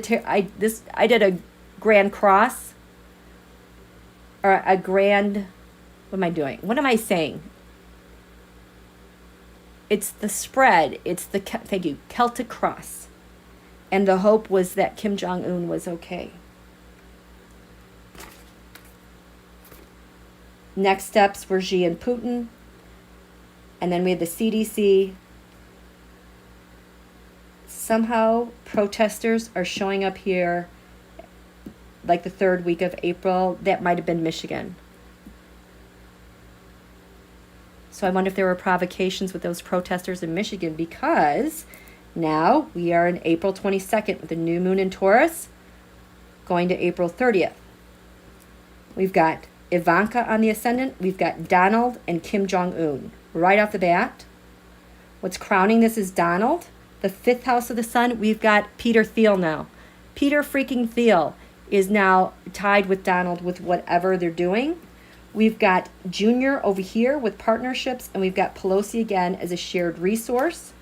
a grand cross, or a grand, what am I doing? What am I saying? It's the spread. It's the, thank you, Celtic cross. And the hope was that Kim Jong-un was okay. Next steps were Xi and Putin. And then we had the CDC. Somehow protesters are showing up here like the 3rd week of April. That might have been Michigan. So I wonder if there were provocations with those protesters in Michigan, because now we are in April 22nd with the new moon in Taurus going to April 30th. We've got Ivanka on the ascendant. We've got Donald and Kim Jong-un. Right off the bat, what's crowning this is Donald. The 5th house of the sun, we've got Peter Thiel now. Peter freaking Thiel is now tied with Donald with whatever they're doing. We've got Junior over here with partnerships, and we've got Pelosi again as a shared resource.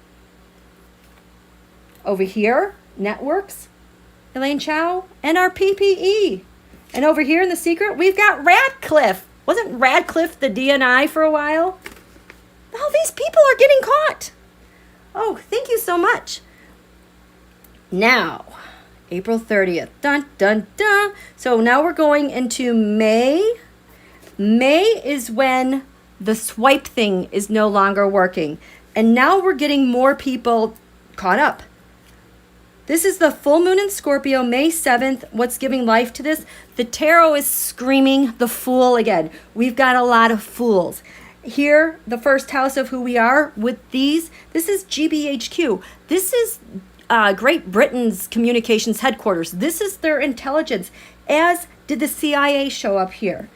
Over here, networks, Elaine Chao, and our PPE. And over here in the secret, we've got Radcliffe. Wasn't Radcliffe the DNI for a while? All these people are getting caught. Oh, thank you so much. Now, April 30th. Dun, dun, dun. So now we're going into May. May is when the swipe thing is no longer working. And now we're getting more people caught up. This is the full moon in Scorpio, May 7th. What's giving life to this? The tarot is screaming the Fool again. We've got a lot of fools. Here, the first house of who we are with these. This is GBHQ. This is Great Britain's communications headquarters. This is their intelligence. As did the CIA show up here.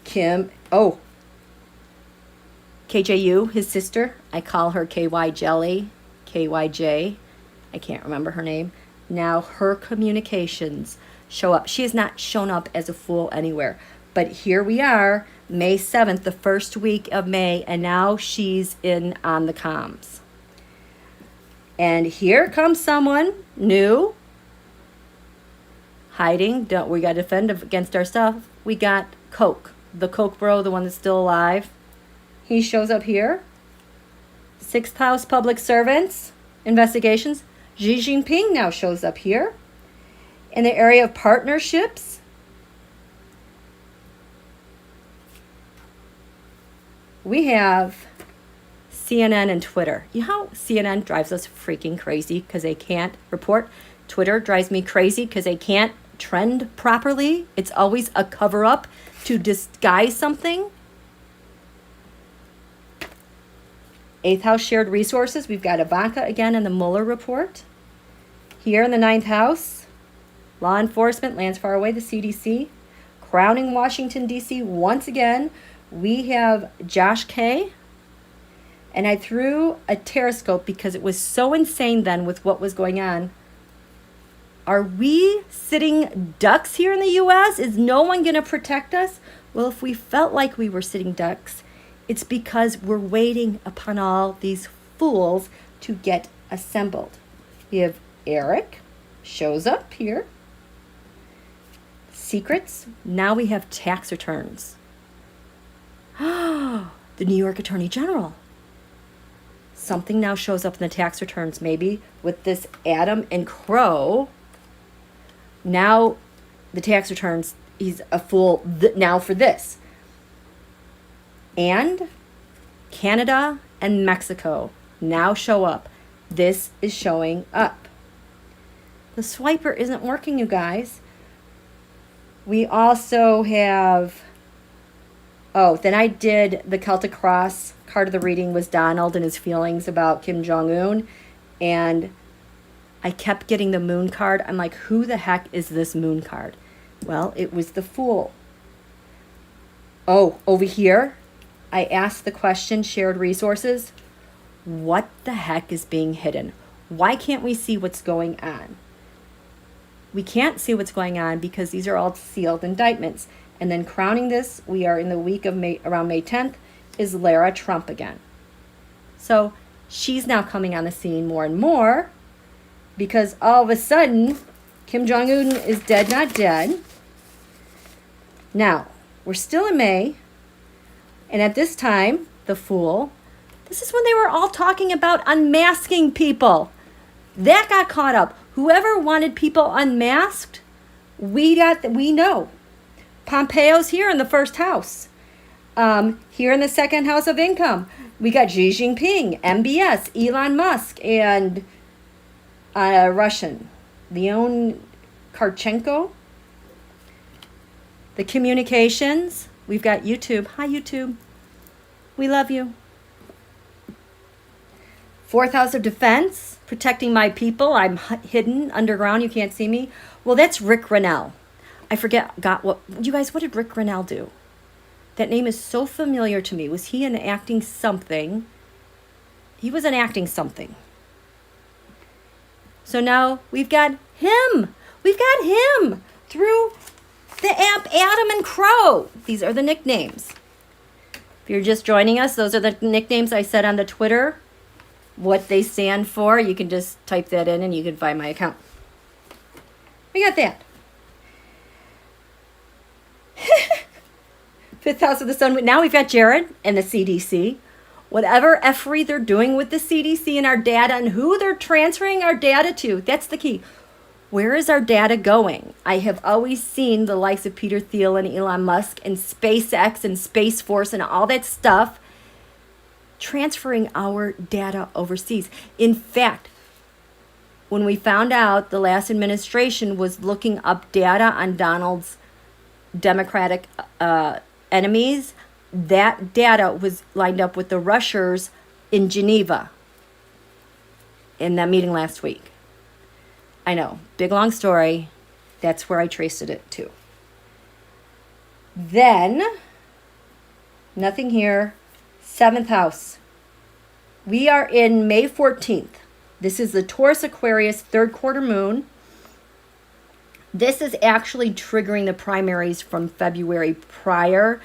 KJU, his sister. I call her KY Jelly, KYJ. I can't remember her name. Now her communications show up. She has not shown up as a fool anywhere. But here we are, May 7th, the first week of May, and now she's in on the comms. And here comes someone new, hiding. We got to defend against our stuff. We got Coke, the Coke bro, the one that's still alive. He shows up here. 6th house, public servants, investigations. Xi Jinping now shows up here. In the area of partnerships, we have CNN and Twitter. You know how CNN drives us freaking crazy because they can't report? Twitter drives me crazy because they can't trend properly. It's always a cover-up to disguise something. 8th house, shared resources. We've got Ivanka again in the Mueller report. Here in the 9th house, law enforcement, lands far away, the CDC. Crowning Washington, D.C. once again. We have Josh K. And I threw a teroscope because it was so insane then with what was going on. Are we sitting ducks here in the U.S.? Is no one going to protect us? Well, if we felt like we were sitting ducks, it's because we're waiting upon all these fools to get assembled. We have Eric, shows up here. Secrets. Now we have tax returns. The New York Attorney General. Something now shows up in the tax returns, maybe with this Adam and Crow. Now the tax returns, he's a fool now for this. And Canada and Mexico now show up. This is showing up. The swiper isn't working, you guys. We also have... Oh, then I did the Celtic Cross. Card of the reading was Donald and his feelings about Kim Jong-un. And I kept getting the moon card. I'm like, who the heck is this moon card? Well, it was the Fool. Oh, over here, I asked the question, shared resources. What the heck is being hidden? Why can't we see what's going on? We can't see what's going on because these are all sealed indictments. And then crowning this, we are in the week of May, around May 10th, is Lara Trump again. So she's now coming on the scene more and more because all of a sudden, Kim Jong-un is dead, not dead. Now, we're still in May. And at this time, the Fool, this is when they were all talking about unmasking people. That got caught up. Whoever wanted people unmasked, we know. Pompeo's here in the first house. Here in the second house of income, we got Xi Jinping, MBS, Elon Musk, and Russian, Leon Karchenko. The communications, we've got YouTube. Hi, YouTube. We love you. 4th house of defense, protecting my people. I'm hidden underground. You can't see me. Well, that's Rick Rennell. I what did Rick Rennell do? That name is so familiar to me. Was he enacting something? He was enacting something. So now we've got him. We've got him through the app Adam and Crow. These are the nicknames. If you're just joining us, those are the nicknames I said on the Twitter. What they stand for, you can just type that in and you can find my account. We got that. Fifth house of the sun. Now we've got Jared and the CDC. Whatever effery they're doing with the CDC and our data and who they're transferring our data to, that's the key. Where is our data going? I have always seen the likes of Peter Thiel and Elon Musk and SpaceX and Space Force and all that stuff transferring our data overseas. In fact, when we found out the last administration was looking up data on Donald's Democratic enemies, that data was lined up with the Russians in Geneva in that meeting last week. I know, big long story. That's where I traced it to. Then, nothing here. 7th house. We are in May 14th. This is the Taurus Aquarius 3rd quarter moon. This is actually triggering the primaries from February prior,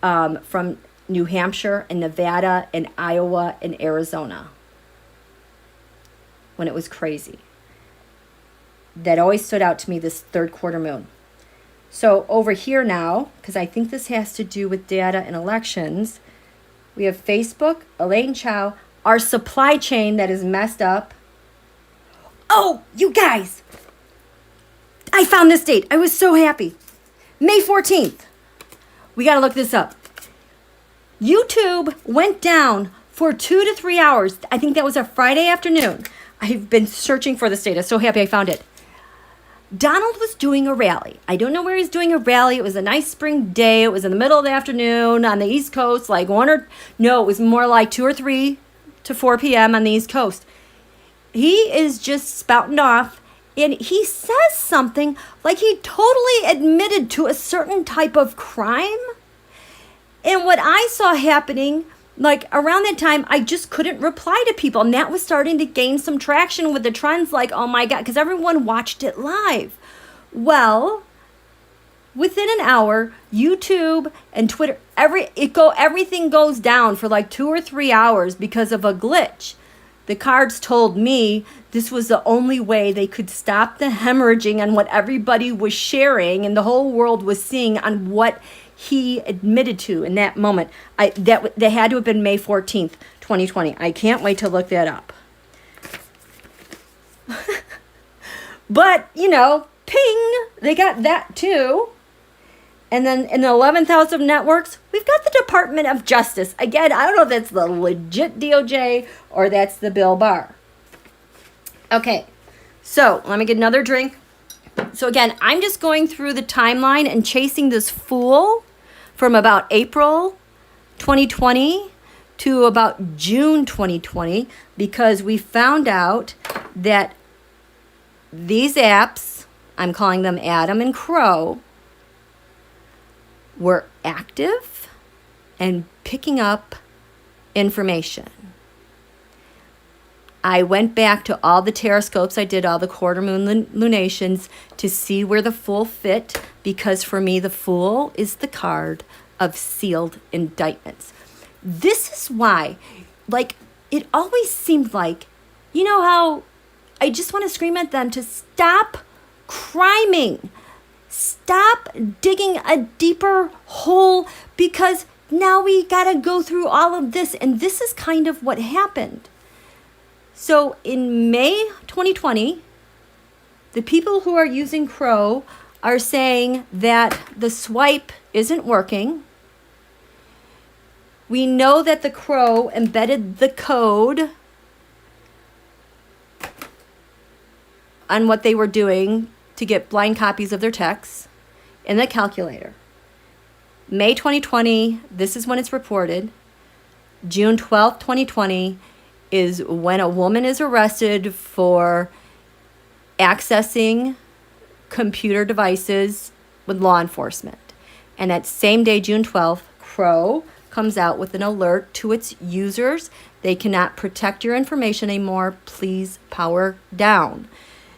from New Hampshire and Nevada and Iowa and Arizona, when it was crazy. That always stood out to me, this 3rd quarter moon. So over here now, because I think this has to do with data and elections, we have Facebook, Elaine Chao, our supply chain that is messed up. Oh, you guys, I found this date. I was so happy. May 14th. We got to look this up. YouTube went down for 2 to 3 hours. I think that was a Friday afternoon. I've been searching for this data. So happy I found it. Donald was doing a rally. I don't know where he's doing a rally. It was a nice spring day. It was in the middle of the afternoon on the East Coast, like it was more like 2 or 3 to 4 p.m. on the East Coast. He is just spouting off, and he says something like he totally admitted to a certain type of crime. And what I saw happening, like around that time, I just couldn't reply to people. And that was starting to gain some traction with the trends, like, oh my God, because everyone watched it live. Well, within an hour, YouTube and Twitter, everything goes down for like 2 or 3 hours because of a glitch. The cards told me this was the only way they could stop the hemorrhaging on what everybody was sharing and the whole world was seeing on what he admitted to in that moment. That had to have been May 14th, 2020. I can't wait to look that up. But, ping, they got that too. And then in the 11th house of networks, we've got the Department of Justice. Again, I don't know if that's the legit DOJ or that's the Bill Barr. Okay, so let me get another drink. So again, I'm just going through the timeline and chasing this fool from about April 2020 to about June 2020 because we found out that these apps, I'm calling them Adam and Crow, were active and picking up information. I went back to all the teroscopes. I did all the quarter moon lunations to see where the Fool fit, because for me, the Fool is the card of sealed indictments. This is why, it always seemed like, how I just want to scream at them to stop criming. Stop digging a deeper hole, because now we got to go through all of this. And this is kind of what happened. So in May 2020, the people who are using Crow are saying that the swipe isn't working. We know that the Crow embedded the code on what they were doing to get blind copies of their texts in the calculator. May 2020, this is when it's reported. June 12th, 2020 is when a woman is arrested for accessing computer devices with law enforcement. And that same day, June 12th, Crow comes out with an alert to its users. They cannot protect your information anymore. Please power down.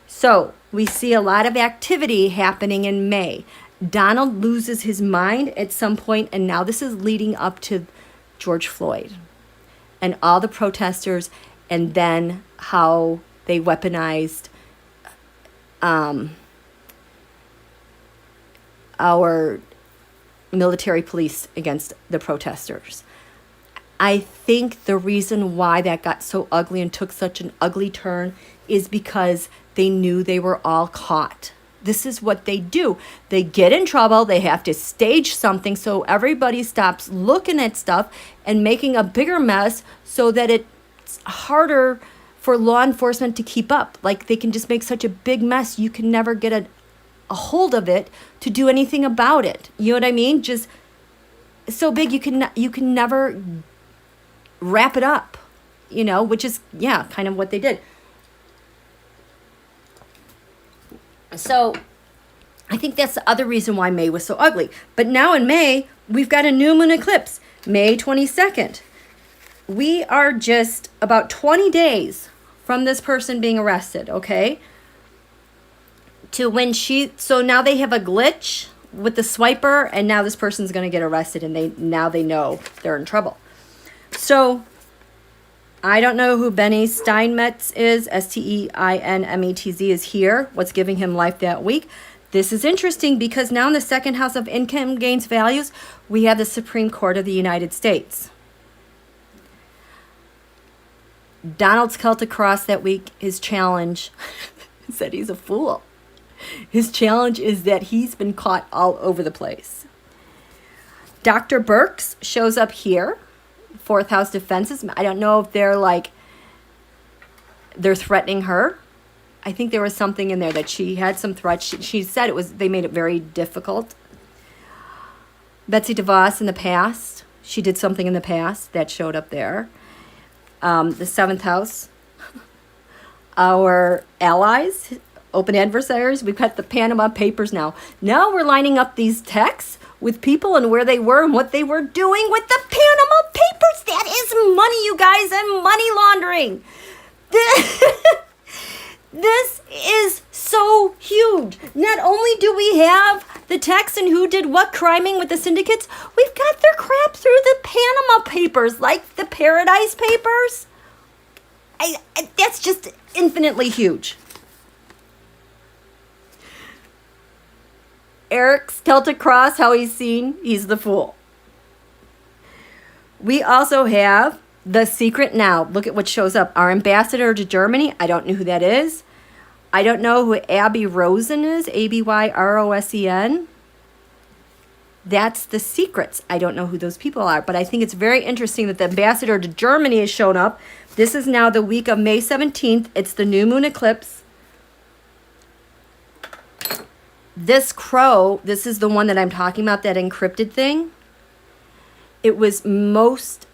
So we see a lot of activity happening in May. Donald loses his mind at some point, and now this is leading up to George Floyd and all the protesters, and then how they weaponized our military police against the protesters. I think the reason why that got so ugly and took such an ugly turn is because they knew they were all caught. This is what they do. They get in trouble. They have to stage something so everybody stops looking at stuff and making a bigger mess so that it's harder for law enforcement to keep up. Like, they can just make such a big mess. You can never get a hold of it to do anything about it. You know what I mean? Just so big you can never wrap it up, which is, kind of what they did. So I think that's the other reason why May was so ugly. But now in May, we've got a new moon eclipse, May 22nd. We are just about 20 days from this person being arrested, okay? So now they have a glitch with the swiper, and now this person's going to get arrested, and they know they're in trouble. So I don't know who Benny Steinmetz is. Steinmetz is here. What's giving him life that week? This is interesting because now in the second house of income gains values, we have the Supreme Court of the United States. Donald Celtic Cross that week, his challenge is that he's a fool. His challenge is that he's been caught all over the place. Dr. Burks shows up here. Fourth house defenses. I don't know if they're threatening her. I think there was something in there that she had some threats. She said they made it very difficult. Betsy DeVos in the past, she did something in the past that showed up there. The seventh house, our allies, open adversaries. We've got the Panama Papers now. Now we're lining up these texts with people and where they were and what they were doing with the Panama Papers. That is money, you guys, and money laundering. This is so huge. Not only do we have the texts and who did what criming with the syndicates, we've got their crap through the Panama Papers, like the Paradise Papers. That's just infinitely huge. Eric Celtic Cross, how he's seen, he's the fool. We also have the secret now. Look at what shows up. Our ambassador to Germany. I don't know who that is. I don't know who Abby Rosen is. Abyrrosen. That's the secrets. I don't know who those people are. But I think it's very interesting that the ambassador to Germany has shown up. This is now the week of May 17th. It's the new moon eclipse. This crow, this is the one that I'm talking about, that encrypted thing. It was most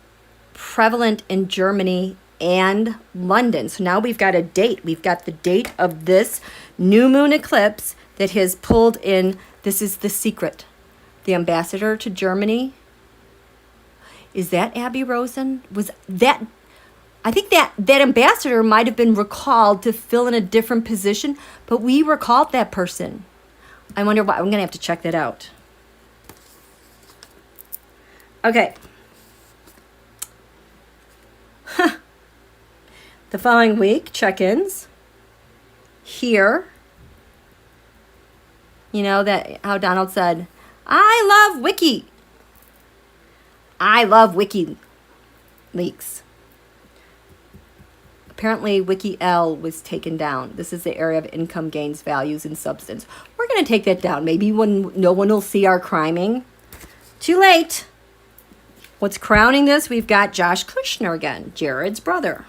prevalent in Germany and London. So now we've got a date. We've got the date of this new moon eclipse that has pulled in. This is the secret. The ambassador to Germany. Is that Abby Rosen? Was that... I think that ambassador might have been recalled to fill in a different position, but we recalled that person. I wonder why. I'm going to have to check that out. Okay. The following week, check-ins. Here. That how Donald said, I love Wiki. I love WikiLeaks. Apparently, WikiL was taken down. This is the area of income gains, values, and substance. We're going to take that down. Maybe when no one will see our criming. Too late. What's crowning this? We've got Josh Kushner again, Jared's brother.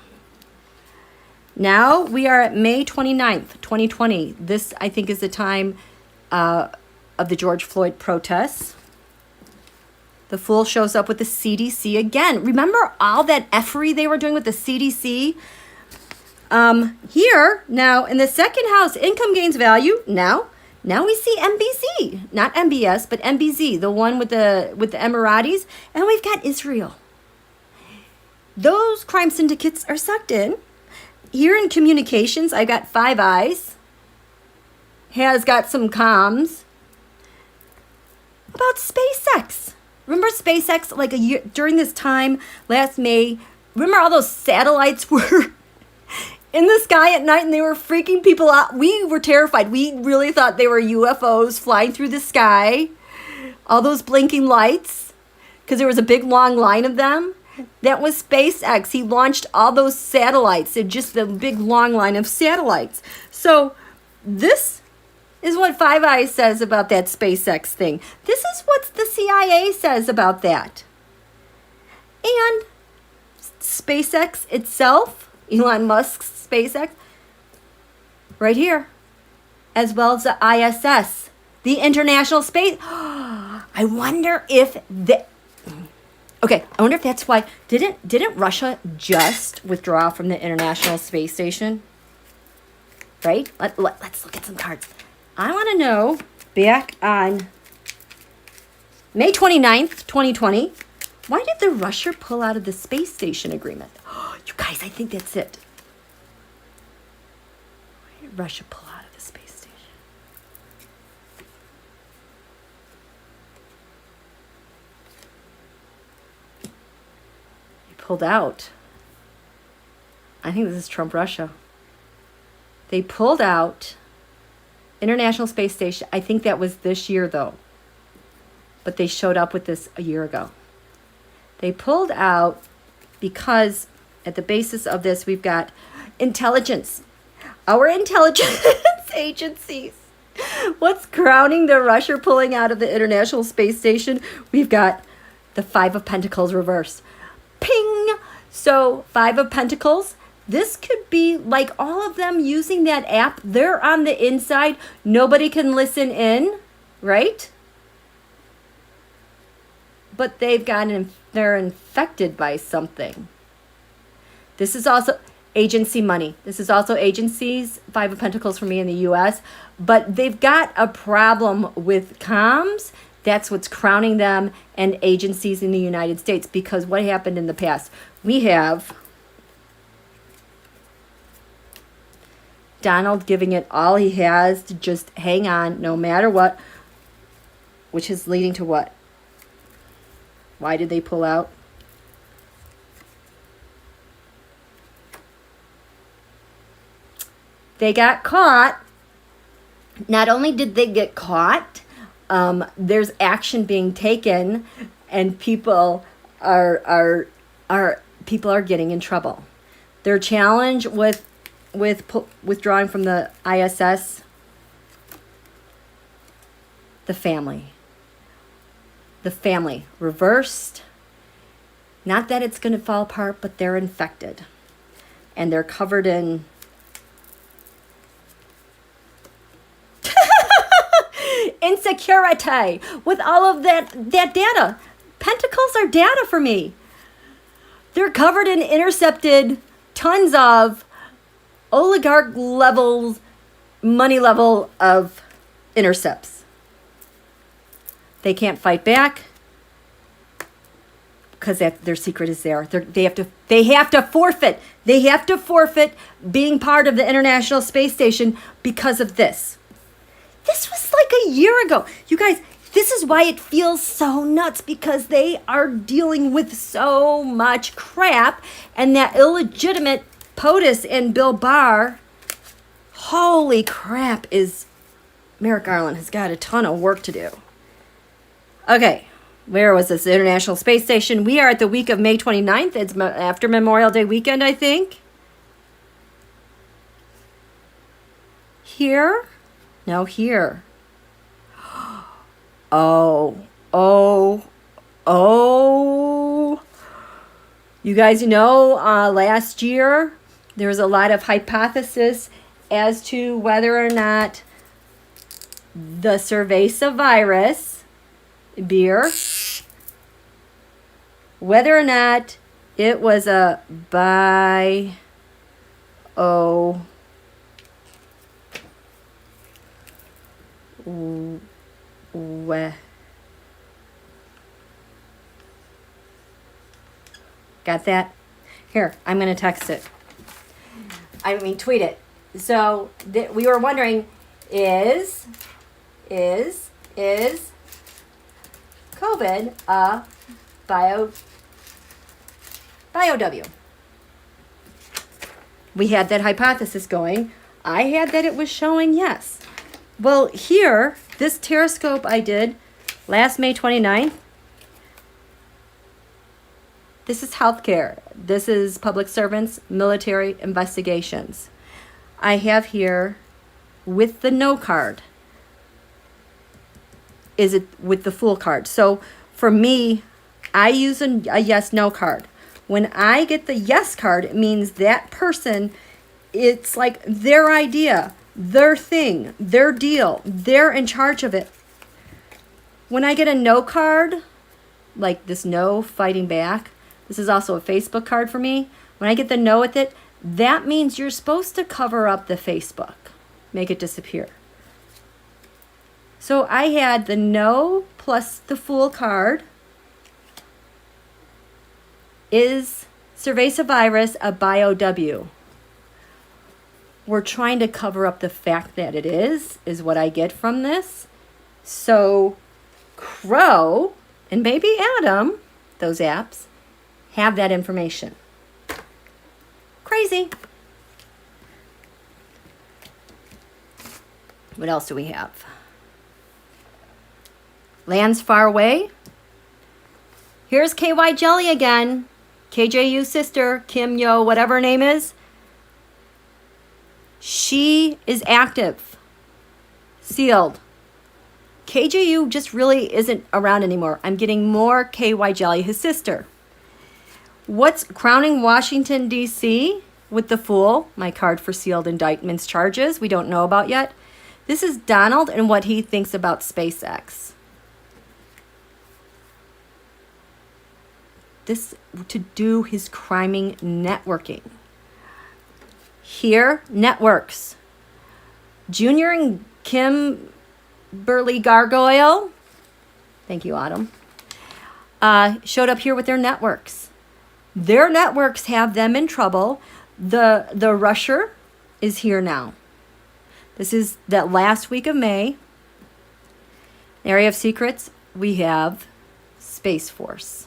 Now we are at May 29th, 2020. This, I think, is the time of the George Floyd protests. The fool shows up with the CDC again. Remember all that effery they were doing with the CDC? Here, now, in the second house, income gains value, now we see MBZ, not MBS, but MBZ, the one with the Emiratis, and we've got Israel. Those crime syndicates are sucked in. Here in communications, I got Five Eyes, has got some comms about SpaceX. Remember SpaceX, like a year during this time, last May, remember all those satellites were in the sky at night and they were freaking people out? We were terrified. We really thought they were UFOs flying through the sky. All those blinking lights, because there was a big long line of them. That was SpaceX. He launched all those satellites and just the big long line of satellites. So this is what Five Eyes says about that SpaceX thing. This is what the CIA says about that. And SpaceX itself, Elon Musk's SpaceX, right here, as well as the ISS, the International Space. I wonder if okay, I wonder if that's why didn't Russia just withdraw from the International Space Station? Right? Let's look at some cards. I want to know, back on May 29th, 2020, why did the Russia pull out of the space station agreement? Oh, you guys, I think that's it. Why did Russia pull out of the space station? They pulled out. I think this is Trump Russia. They pulled out International Space Station. I think that was this year, though. But they showed up with this a year ago. They pulled out because at the basis of this, we've got intelligence. Our intelligence agencies. What's crowning the Russia pulling out of the International Space Station? We've got the Five of Pentacles reversed. Ping! So, Five of Pentacles. This could be like all of them using that app. They're on the inside. Nobody can listen in, right? But they've they're infected by something. This is also agency money. This is also agencies, Five of Pentacles for me in the U.S. But they've got a problem with comms. That's what's crowning them and agencies in the United States. Because what happened in the past? We have Donald giving it all he has to just hang on no matter what, which is leading to what? Why did they pull out? They got caught. Not only did they get caught, there's action being taken, and people are getting in trouble. Their challenge with withdrawing from the ISS, the family reversed. Not that it's going to fall apart, but they're infected and they're covered in insecurity with all of that data. Pentacles are data for me. They're covered in intercepted tons of oligarch levels, money level of intercepts. They can't fight back because their secret is there. They have to forfeit. They have to forfeit being part of the International Space Station because of this. This was like a year ago. You guys, this is why it feels so nuts, because they are dealing with so much crap, and that illegitimate POTUS and Bill Barr, holy crap, Merrick Garland has got a ton of work to do. Okay, where was this? International Space Station. We are at the week of May 29th. It's after Memorial Day weekend, I think. Here? No, here. Oh. You guys know last year there was a lot of hypothesis as to whether or not the cerveza virus, beer, whether or not it was a got that? Here, I'm going to text it. Tweet it. So we were wondering, is COVID a bio W. We had that hypothesis going. I had that it was showing yes. Well, here, this Terrascope I did last May 29th, this is healthcare. This is public servants, military investigations. I have here with the no card. Is it with the Fool card? So for me, I use a yes, no card. When I get the yes card, it means that person, it's like their idea, their thing, their deal. They're in charge of it. When I get a no card, like this no fighting back, this is also a Facebook card for me. When I get the no with it, that means you're supposed to cover up the Facebook, make it disappear. So I had the no plus the Fool card. Is cerveza virus a bio W? We're trying to cover up the fact that it is what I get from this. So Crow and maybe Adam, those apps, have that information. Crazy. What else do we have? Lands far away. Here's KY Jelly again. KJU's sister, Kim Yo, whatever her name is. She is active. Sealed. KJU just really isn't around anymore. I'm getting more KY Jelly, his sister. What's crowning Washington, D.C. with the Fool? My card for sealed indictments charges we don't know about yet. This is Donald and what he thinks about SpaceX. This to do his criming networking. Here, networks. Junior and Kimberly Gargoyle, thank you, Autumn, showed up here with their networks. Their networks have them in trouble. The rusher is here now. This is that last week of May. Area of Secrets, we have Space Force.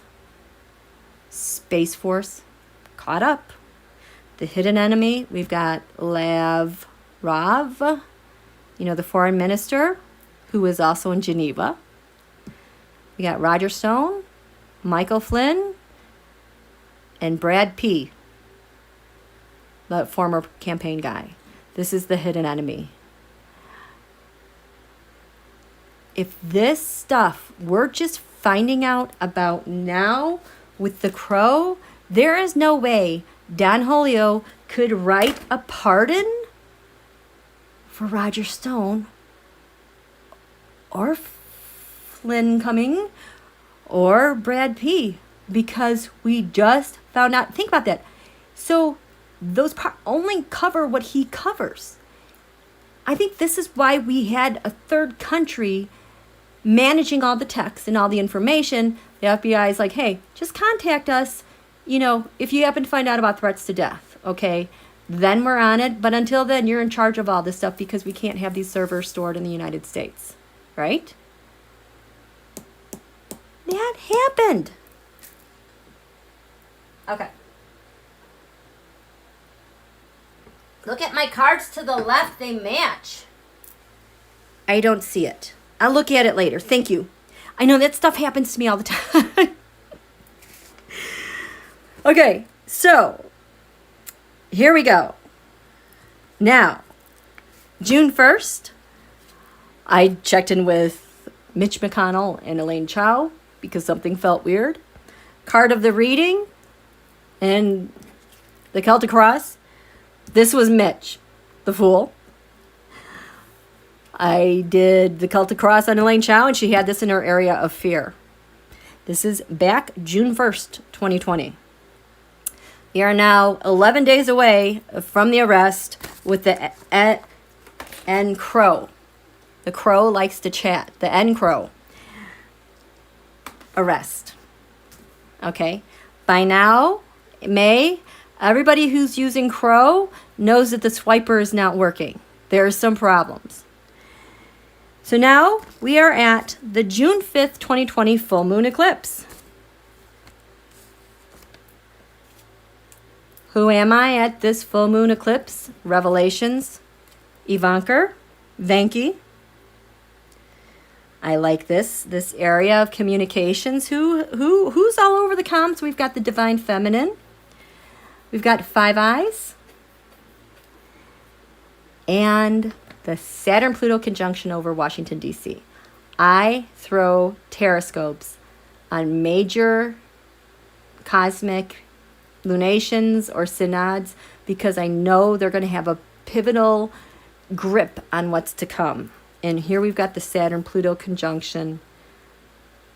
Space Force caught up. The hidden enemy, we've got Lavrov, the foreign minister, who is also in Geneva. We got Roger Stone, Michael Flynn, and Brad P., the former campaign guy. This is the hidden enemy. If this stuff we're just finding out about now with the Crow, there is no way Don Julio could write a pardon for Roger Stone or Flynn Cumming or Brad P. because we just found out. Think about that. So those only cover what he covers. I think this is why we had a third country managing all the texts and all the information. The FBI is like, hey, just contact us, if you happen to find out about threats to death, okay? Then we're on it. But until then, you're in charge of all this stuff because we can't have these servers stored in the United States, right? That happened. Okay. Look at my cards to the left. They match. I don't see it. I'll look at it later. Thank you. I know that stuff happens to me all the time. Okay, so here we go. Now, June 1st, I checked in with Mitch McConnell and Elaine Chao because something felt weird. Card of the reading and the Celtic Cross. This was Mitch, the Fool. I did the Celtic Cross on Elaine Chao, and she had this in her area of fear. This is back June 1st, 2020. We are now 11 days away from the arrest with the N Crow. The Crow likes to chat. The N Crow. Arrest. Okay. By now, May, everybody who's using Crow knows that the swiper is not working. There are some problems. So now we are at the June 5th, 2020 full moon eclipse. Who am I at this full moon eclipse? Revelations, Ivanka, Venki. I like this area of communications. Who's all over the comms? We've got the divine feminine. We've got Five Eyes. And the Saturn-Pluto conjunction over Washington, D.C. I throw teroscopes on major cosmic lunations or synods because I know they're going to have a pivotal grip on what's to come. And here we've got the Saturn-Pluto conjunction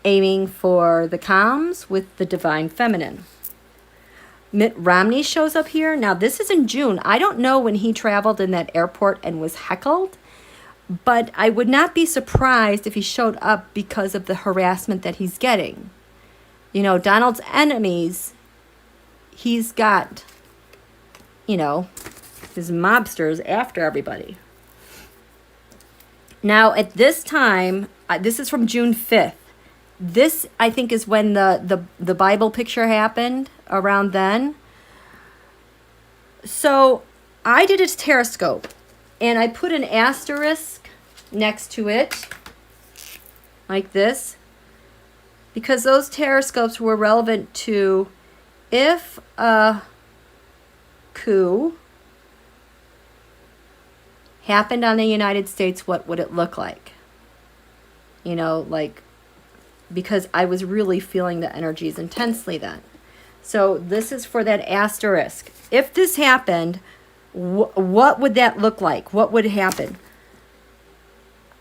aiming for the comms with the divine feminine. Mitt Romney shows up here. Now, this is in June. I don't know when he traveled in that airport and was heckled, but I would not be surprised if he showed up because of the harassment that he's getting. You know, Donald's enemies, he's got, you know, his mobsters after everybody. Now, at this time, this is from June 5th. This, I think, is when the Bible picture happened, around then. So I did a teroscope, and I put an asterisk next to it, like this, because those teroscopes were relevant to if a coup happened on the United States, what would it look like? You know, like, because I was really feeling the energies intensely then. So this is for that asterisk. If this happened, what would that look like? What would happen?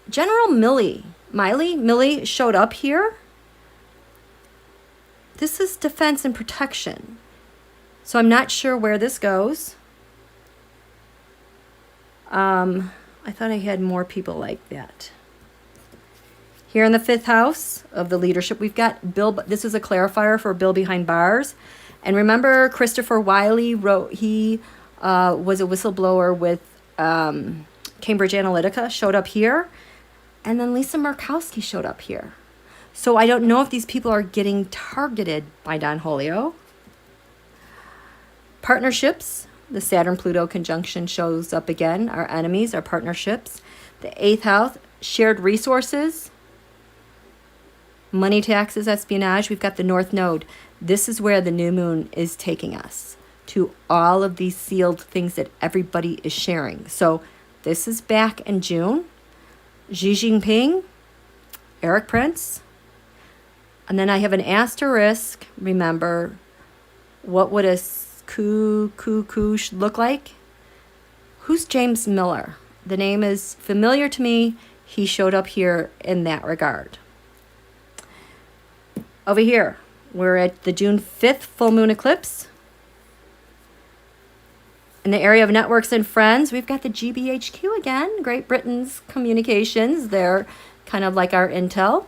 General Milley showed up here. This is defense and protection. So I'm not sure where this goes. I thought I had more people like that. Here in the 5th house of the leadership, we've got Bill. This is a clarifier for Bill Behind Bars. And remember, Christopher Wiley was a whistleblower with Cambridge Analytica, showed up here. And then Lisa Murkowski showed up here. So I don't know if these people are getting targeted by Don Julio. Partnerships. The Saturn-Pluto conjunction shows up again. Our enemies, our partnerships. The 8th house, shared resources. Money, taxes, espionage. We've got the North Node. This is where the new moon is taking us, to all of these sealed things that everybody is sharing. So this is back in June. Xi Jinping, Eric Prince. And then I have an asterisk. Remember, what would a coup look like? Who's James Miller? The name is familiar to me. He showed up here in that regard. Over here, we're at the June 5th full moon eclipse. In the area of networks and friends, we've got the GBHQ again, Great Britain's communications. They're kind of like our intel.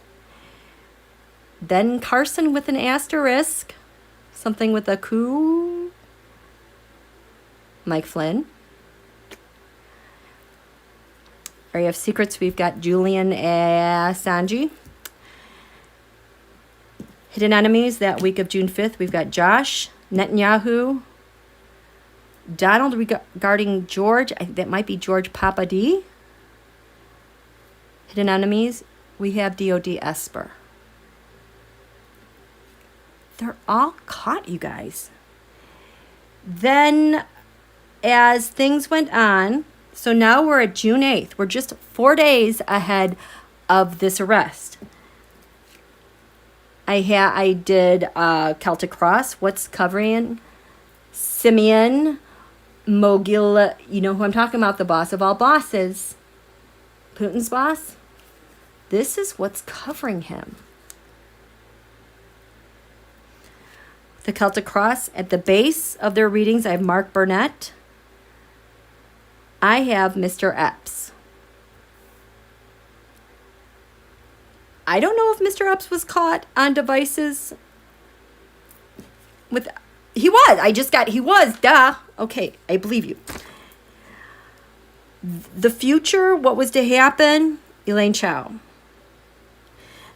Then Carson with an asterisk, something with a coup. Mike Flynn. Area of secrets, we've got Julian Assange. Hidden enemies, that week of June 5th, we've got Josh, Netanyahu, Donald regarding George, that might be George Papa D. Hidden enemies, we have DOD Esper. They're all caught, you guys. Then, as things went on, so now we're at June 8th. We're just 4 days ahead of this arrest. I did Celtic Cross. What's covering? Simeon Mogil. You know who I'm talking about, the boss of all bosses. Putin's boss. This is what's covering him. The Celtic Cross. At the base of their readings, I have Mark Burnett. I have Mr. Epps. I don't know if Mr. Epps was caught on devices with... He was, duh. Okay, I believe you. The future, what was to happen, Elaine Chao.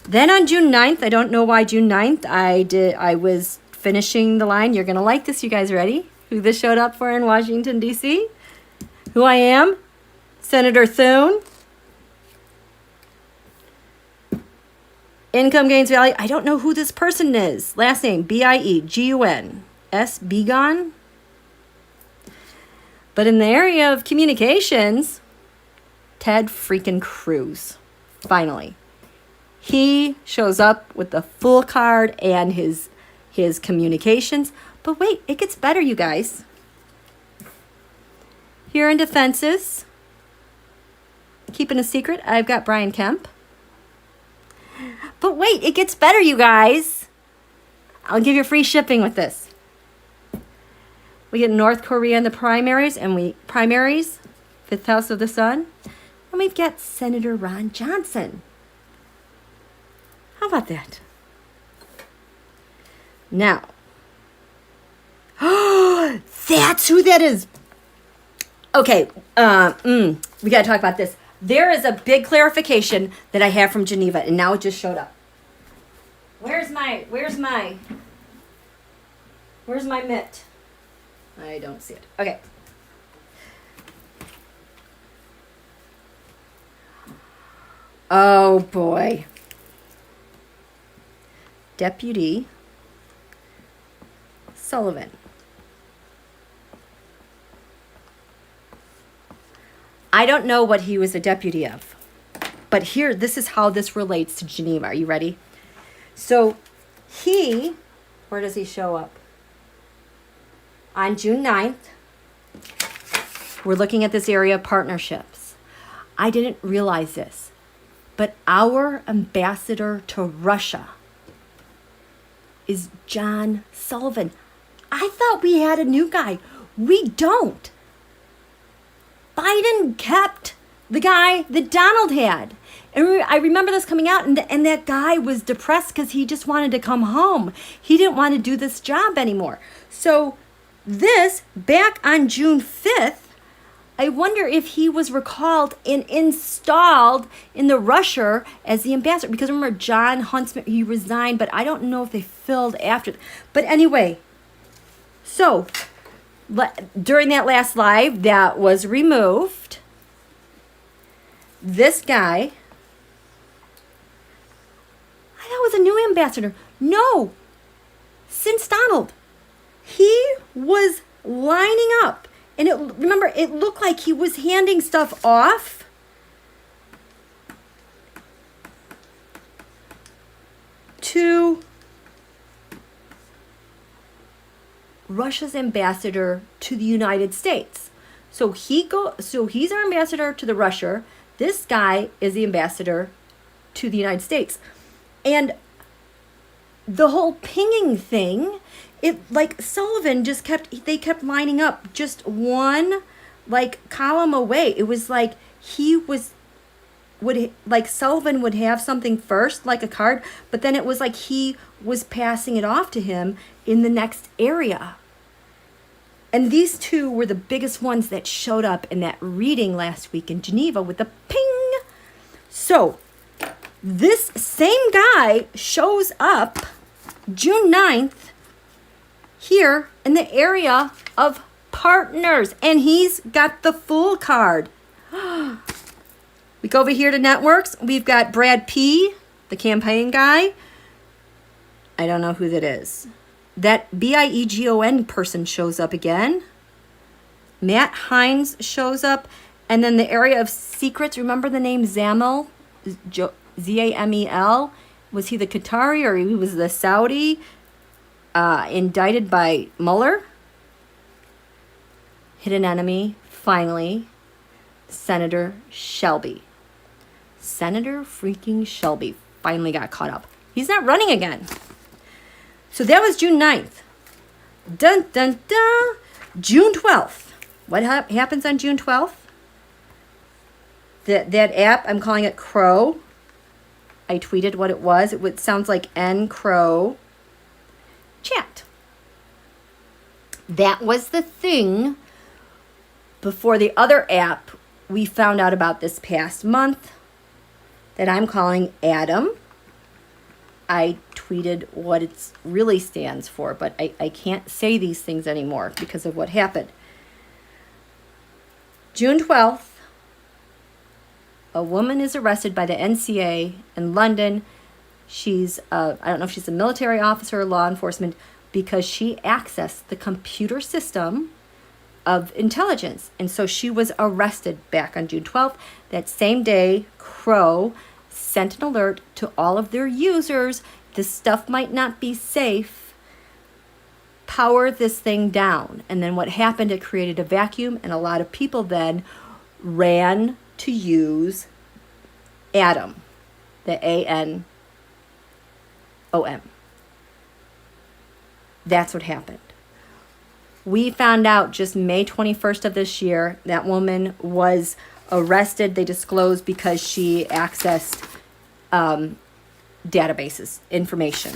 Then on June 9th, I don't know why June 9th, I was finishing the line. You're going to like this. You guys ready? Who this showed up for in Washington, D.C.? Who I am? Senator Thune. Income gains value. I don't know who this person is. Last name, Biegun. S. Begon. But in the area of communications, Ted freaking Cruz. Finally. He shows up with the full card and his communications. But wait, it gets better, you guys. Here in defenses, keeping a secret, I've got Brian Kemp. But wait, it gets better, you guys. I'll give you free shipping with this. We get North Korea in the primaries, fifth house of the sun. And we've got Senator Ron Johnson. How about that? Now, that's who that is. Okay, we got to talk about this. There is a big clarification that I have from Geneva, and now it just showed up. Where's my mitt? I don't see it. Okay. Oh, boy. Deputy Sullivan. I don't know what he was a deputy of. But here, this is how this relates to Geneva. Are you ready? So where does he show up? On June 9th, we're looking at this area of partnerships. I didn't realize this, but our ambassador to Russia is John Sullivan. I thought we had a new guy. We don't. Biden kept the guy that Donald had. And I remember this coming out, and that guy was depressed because he just wanted to come home. He didn't want to do this job anymore. So this, back on June 5th, I wonder if he was recalled and installed in the Russia as the ambassador. Because remember, John Huntsman, he resigned, but I don't know if they filled after. But anyway, so during that last live that was removed, this guy, I thought was a new ambassador. No, since Donald. He was lining up. And remember, it looked like he was handing stuff off to Russia's ambassador to the United States. So he's our ambassador to the Russia. This guy is the ambassador to the United States. And the whole pinging thing, Sullivan just kept lining up just one column away. It was like Sullivan would have something first, like a card, but then it was like he was passing it off to him in the next area. And these two were the biggest ones that showed up in that reading last week in Geneva with the ping. So this same guy shows up June 9th here in the area of partners, and he's got the full card. We go over here to networks. We've got Brad P., the campaign guy. I don't know who that is. That Biegon person shows up again. Matt Hines shows up. And then the area of secrets, remember the name Zamel? Zamel? Was he the Qatari or he was the Saudi? Indicted by Mueller. Hidden enemy, finally, Senator Shelby. Senator freaking Shelby finally got caught up. He's not running again. So that was June 9th. Dun, dun, dun. June 12th. What happens on June 12th? That app, I'm calling it Crow. I tweeted what it was. It sounds like N Crow Chat. That was the thing before the other app we found out about this past month. that I'm calling Adam. I tweeted what it really stands for, but I can't say these things anymore because of what happened. June 12th, a woman is arrested by the NCA in London. She's, I don't know if she's a military officer or law enforcement, because she accessed the computer system of intelligence. And so she was arrested back on June 12th. That same day, Crow sent an alert to all of their users. This stuff might not be safe. Power this thing down. And then what happened, it created a vacuum, and a lot of people then ran to use Atom, the ANOM. That's what happened. We found out just May 21st of this year, that woman was arrested. They disclosed because she accessed databases, information.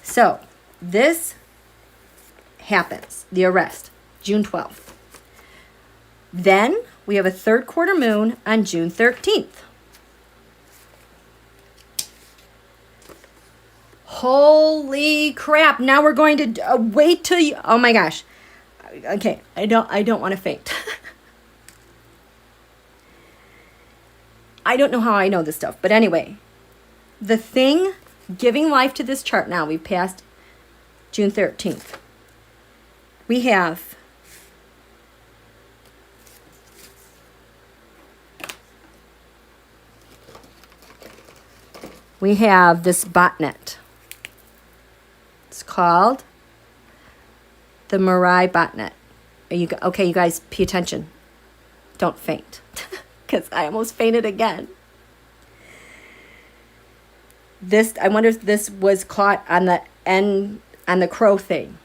So this happens, the arrest, June 12th. Then we have a third quarter moon on June 13th. Holy crap. Now we're going to wait till you, oh my gosh. Okay, I don't want to faint. I don't know how I know this stuff, but anyway, the thing giving life to this chart now, we've passed June 13th. We have this botnet. It's called the Marjorie botnet. Okay, you guys, pay attention. Don't faint, because I almost fainted again. I wonder if this was caught on the end, on the crow thing.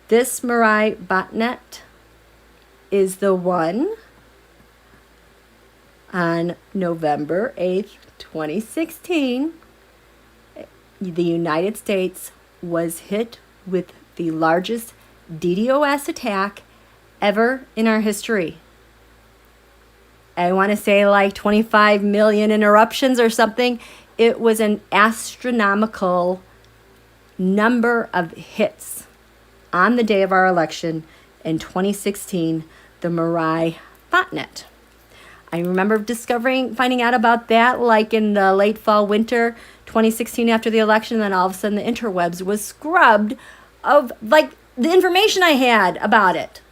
This Marjorie botnet is the one on November 8th, 2016. The United States was hit with the largest DDoS attack ever in our history. I want to say like 25 million interruptions or something. It was an astronomical number of hits on the day of our election in 2016, the Marjorie botnet. I remember finding out about that like in the late fall, winter 2016 after the election, and then all of a sudden the interwebs was scrubbed of like the information I had about it.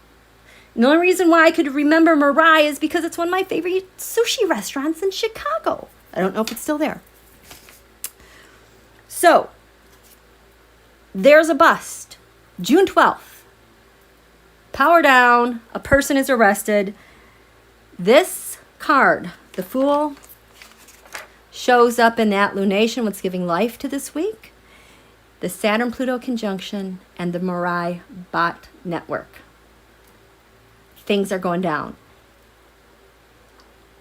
And the only reason why I could remember Marjorie is because it's one of my favorite sushi restaurants in Chicago. I don't know if it's still there. So, there's a bust. June 12th. Power down. A person is arrested. This card, the Fool, shows up in that lunation, what's giving life to this week, the Saturn-Pluto conjunction, and the Marjorie bot network. Things are going down.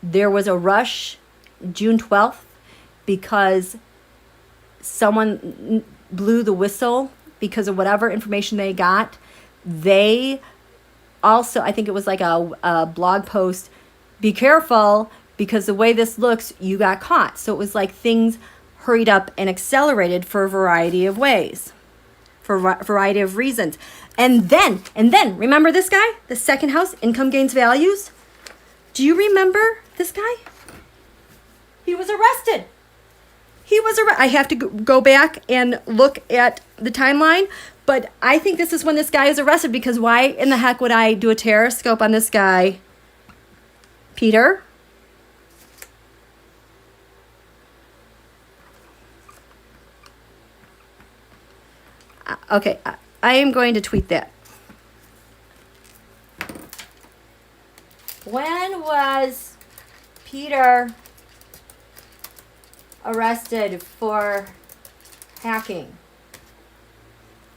There was a rush June 12th because someone blew the whistle because of whatever information they got. They also, I think it was like a blog post, be careful, because the way this looks, you got caught. So it was like things hurried up and accelerated for a variety of ways, for a variety of reasons. And then, remember this guy? The second house, income gains values? Do you remember this guy? He was arrested. I have to go back and look at the timeline, but I think this is when this guy is arrested, because why in the heck would I do a terroscope on this guy? Peter? Okay, I am going to tweet that. When was Peter arrested for hacking?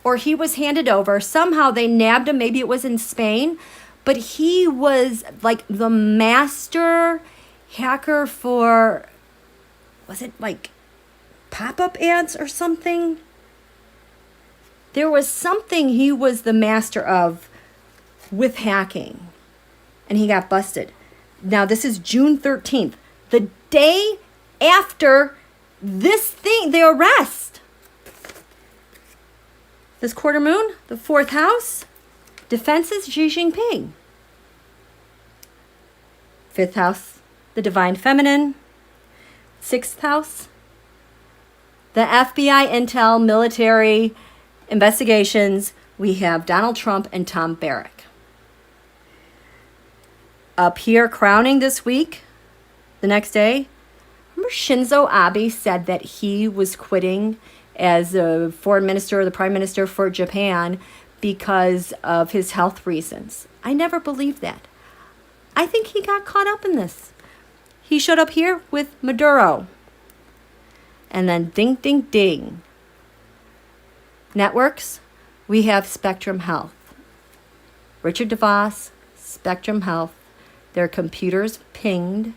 Or he was handed over. Somehow they nabbed him. Maybe it was in Spain. But he was like the master hacker for, was it like pop-up ads or something? There was something he was the master of with hacking, and he got busted. Now, this is June 13th. the day after this thing, the arrest. This quarter moon, the 4th house, defenses Xi Jinping. 5th house, the divine feminine. 6th house, the FBI intel, military investigations. We have Donald Trump and Tom Barrack. Up here, crowning this week, the next day, remember Shinzo Abe said that he was quitting as a foreign minister or the prime minister for Japan because of his health reasons. I never believed that. I think he got caught up in this. He showed up here with Maduro. And then ding, ding, ding. Networks, we have Spectrum Health. Richard DeVos, Spectrum Health. Their computers pinged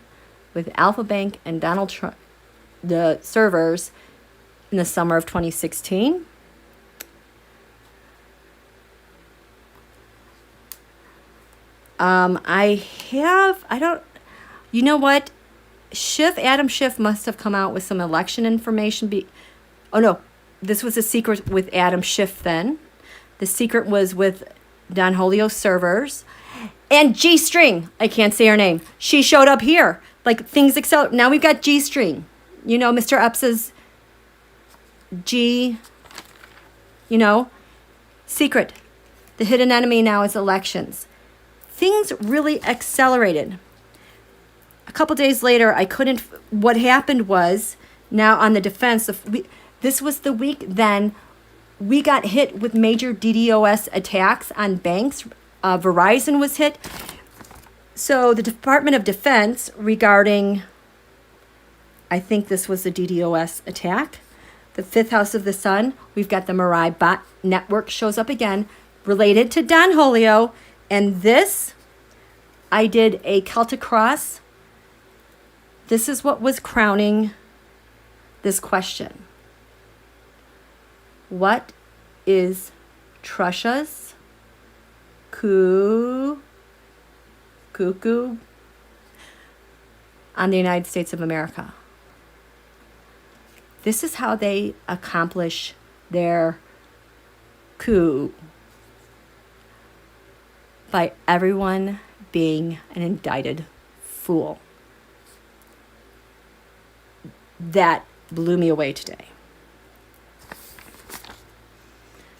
with Alpha Bank and Donald Trump, the servers, in the summer of 2016. You know what? Adam Schiff must have come out with some election information. Oh no, this was a secret with Adam Schiff then. The secret was with Don Julio's servers. And G-String, I can't say her name. She showed up here. Like things accelerate. Now we've got G-String. You know, Mr. Epps' G, secret. The hidden enemy now is elections. Things really accelerated. A couple days later, what happened was, now on the defense, this was the week then we got hit with major DDoS attacks on banks. Verizon was hit. So the Department of Defense regarding, I think this was a DDoS attack. The 5th house of the sun, we've got the Mirai bot network shows up again, related to Don Julio. And this, I did a Celtic cross. This is what was crowning this question. What is Trussia's cuckoo on the United States of America? This is how they accomplish their coup. By everyone being an indicted fool. That blew me away today.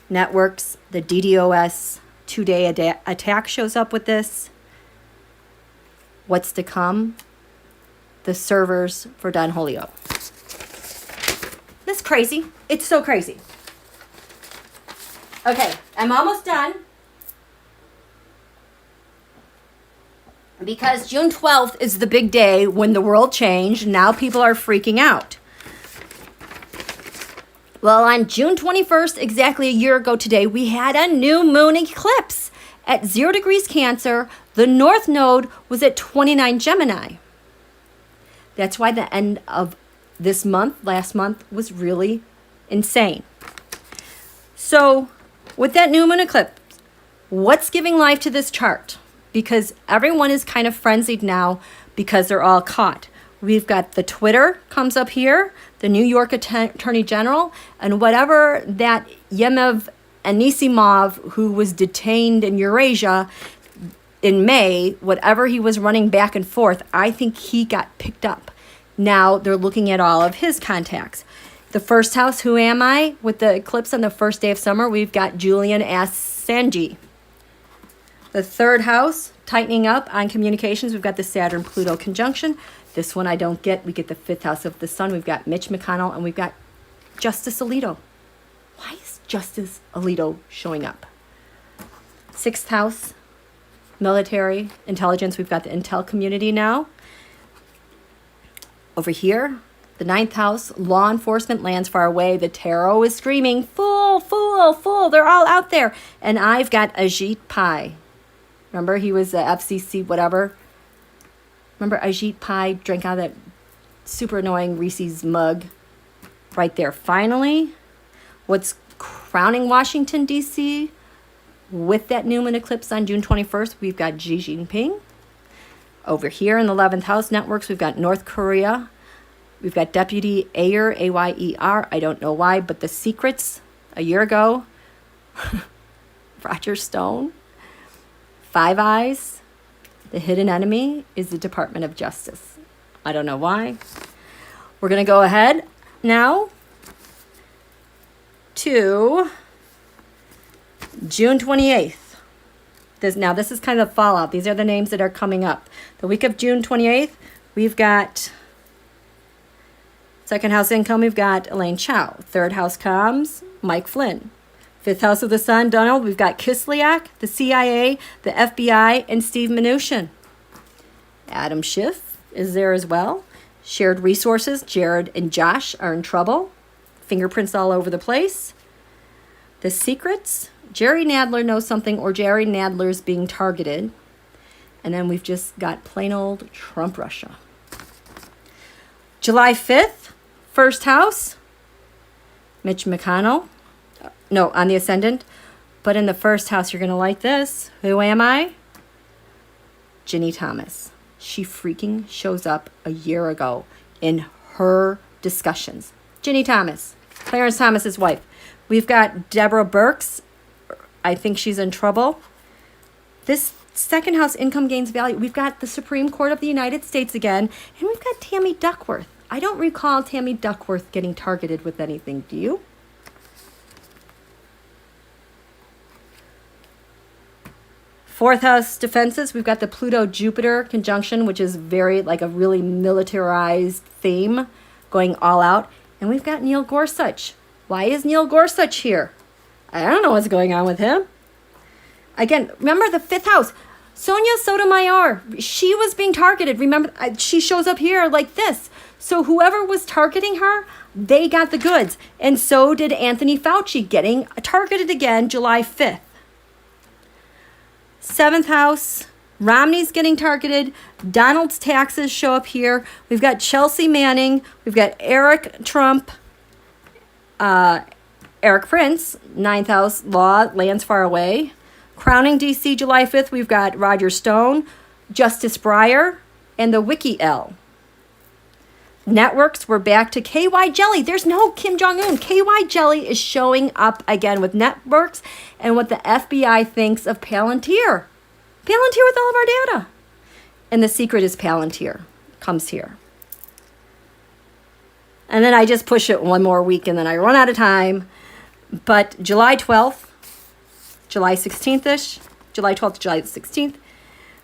Networks, the DDoS 2-day attack shows up with this. What's to come? The servers for Don Julio. This is crazy. It's so crazy. Okay, I'm almost done. Because June 12th is the big day when the world changed. Now people are freaking out. Well, on June 21st, exactly a year ago today, we had a new moon eclipse at 0 degrees Cancer. The North Node was at 29 Gemini. That's why the end of this month, last month, was really insane. So, with that new moon eclipse, what's giving life to this chart? Because everyone is kind of frenzied now because they're all caught. We've got the Twitter comes up here, the New York Attorney General, and whatever that Yemev Anisimov, who was detained in Eurasia in May, whatever he was running back and forth, I think he got picked up. Now they're looking at all of his contacts. The first house, who am I? With the eclipse on the first day of summer, we've got Julian Assange. The third house, tightening up on communications, we've got the Saturn-Pluto conjunction. This one I don't get. We get the 5th house of the sun. We've got Mitch McConnell, and we've got Justice Alito. Why is Justice Alito showing up? 6th house, military, intelligence. We've got the intel community now. Over here, the 9th house, law enforcement, lands far away. The tarot is screaming, fool, fool, fool. They're all out there. And I've got Ajit Pai. Remember, he was the FCC, whatever. Remember, Ajit Pai drank out of that super annoying Reese's mug right there. Finally, what's crowning Washington, D.C. with that new moon eclipse on June 21st, we've got Xi Jinping. Over here in the 11th house networks, we've got North Korea. We've got Deputy Ayer, Ayer. I don't know why, but The Secrets a year ago. Roger Stone. Five Eyes. The Hidden Enemy is the Department of Justice. I don't know why. We're going to go ahead now to June 28th. This is kind of fallout. These are the names that are coming up. The week of June 28th, we've got second house income, we've got Elaine Chao. Third house comms, Mike Flynn. Fifth house of the sun, Donald, we've got Kislyak, the CIA, the FBI, and Steve Mnuchin. Adam Schiff is there as well. Shared resources, Jared and Josh are in trouble. Fingerprints all over the place. The Secrets, Jerry Nadler knows something, or Jerry Nadler's being targeted. And then we've just got plain old Trump Russia. July 5th, first house, Mitch McConnell. No, on the ascendant. But in the first house, you're going to like this. Who am I? Ginny Thomas. She freaking shows up a year ago in her discussions. Ginny Thomas, Clarence Thomas's wife. We've got Deborah Birx. I think she's in trouble. This second house, income gains value. We've got the Supreme Court of the United States again. And we've got Tammy Duckworth. I don't recall Tammy Duckworth getting targeted with anything. Do you? Fourth house defenses. We've got the Pluto-Jupiter conjunction, which is very like a really militarized theme going all out. And we've got Neil Gorsuch. Why is Neil Gorsuch here? I don't know what's going on with him. Again, remember the fifth house. Sonia Sotomayor, she was being targeted. Remember, she shows up here like this. So whoever was targeting her, they got the goods. And so did Anthony Fauci, getting targeted again July 5th. Seventh house, Romney's getting targeted. Donald's taxes show up here. We've got Chelsea Manning. We've got Eric Trump. Eric Prince, ninth house, law, lands far away. Crowning DC, July 5th, we've got Roger Stone, Justice Breyer, and the Wiki L. Networks, we're back to KY Jelly. There's no Kim Jong-un. KY Jelly is showing up again with networks and what the FBI thinks of Palantir. Palantir with all of our data. And the secret is Palantir. Comes here. And then I just push it one more week and then I run out of time. But July 12th, July 16th-ish, July 12th, July 16th.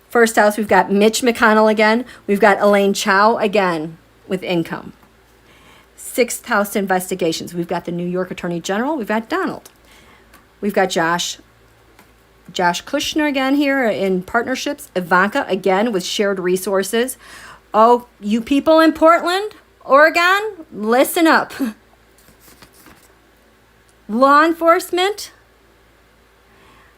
First house, we've got Mitch McConnell again. We've got Elaine Chao again with income. Sixth house investigations. We've got the New York Attorney General. We've got Donald. We've got Josh Kushner again here in partnerships. Ivanka again with shared resources. Oh, you people in Portland, Oregon, listen up. Law enforcement.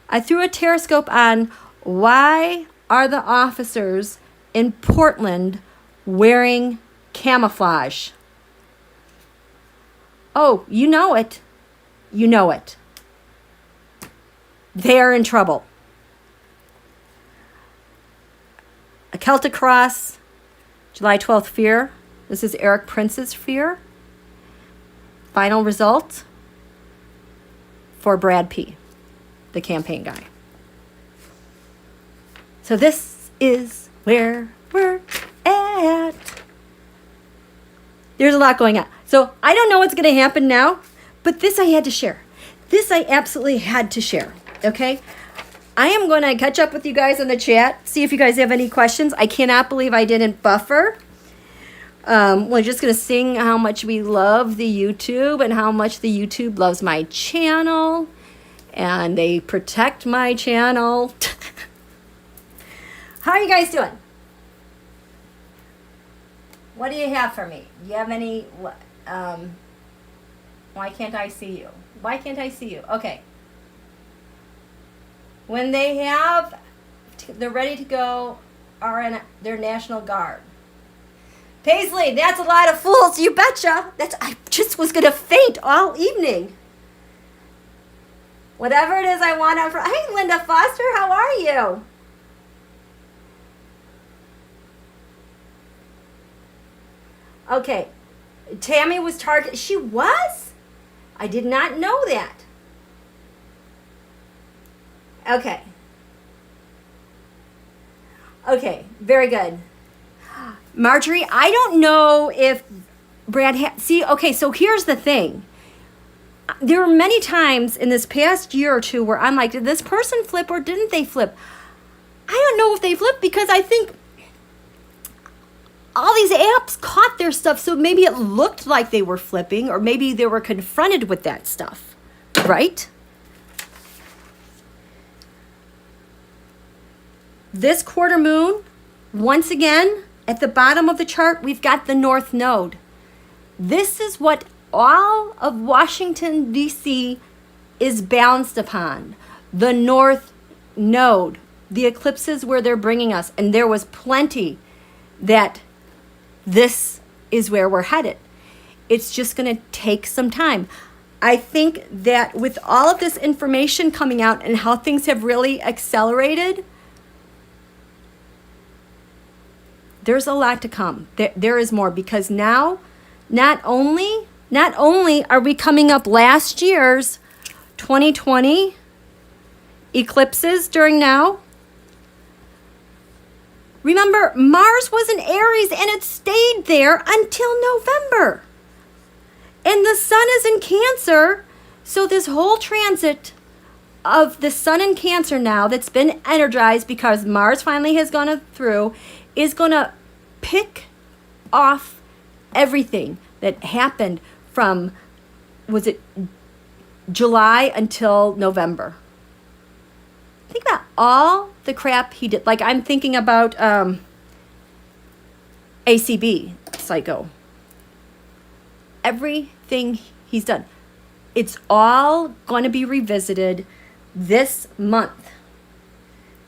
I threw a teroscope on why are the officers in Portland wearing camouflage? Oh, you know it. You know it. They're in trouble. A Celtic Cross, July 12th, fear. This is Eric Prince's fear. Final result for Brad P., the campaign guy. So this is where we're at. There's a lot going on. So I don't know what's going to happen now, but this I had to share. This I absolutely had to share, okay? I am going to catch up with you guys in the chat, see if you guys have any questions. I cannot believe I didn't buffer. We're just going to sing how much we love the YouTube and how much the YouTube loves my channel. And they protect my channel. How are you guys doing? What do you have for me? Do you have any... why can't I see you? Why can't I see you? Okay. When they have... They're ready to go, are in their National Guard. Paisley, that's a lot of fools, you betcha. I just was going to faint all evening. Whatever it is I want. Hey, Linda Foster, how are you? Okay. Tammy was targeted. She was? I did not know that. Okay. Okay, very good. Marjorie, I don't know if Brad see, okay, so here's the thing. There were many times in this past year or two where I'm like, did this person flip or didn't they flip? I don't know if they flipped because I think all these apps caught their stuff, so maybe it looked like they were flipping, or maybe they were confronted with that stuff, right? This quarter moon, once again, at the bottom of the chart, we've got the North Node. This is what all of Washington, D.C. is balanced upon. The North Node. The eclipses where they're bringing us. And there was plenty that this is where we're headed. It's just going to take some time. I think that with all of this information coming out and how things have really accelerated, there's a lot to come. There is more, because now not only are we coming up last year's 2020 eclipses during now. Remember, Mars was in Aries and it stayed there until November. And the sun is in Cancer. So this whole transit of the sun in Cancer now that's been energized because Mars finally has gone through is going to pick off everything that happened from, was it July until November? Think about all the crap he did. Like, I'm thinking about ACB, Psycho. Everything he's done. It's all going to be revisited this month.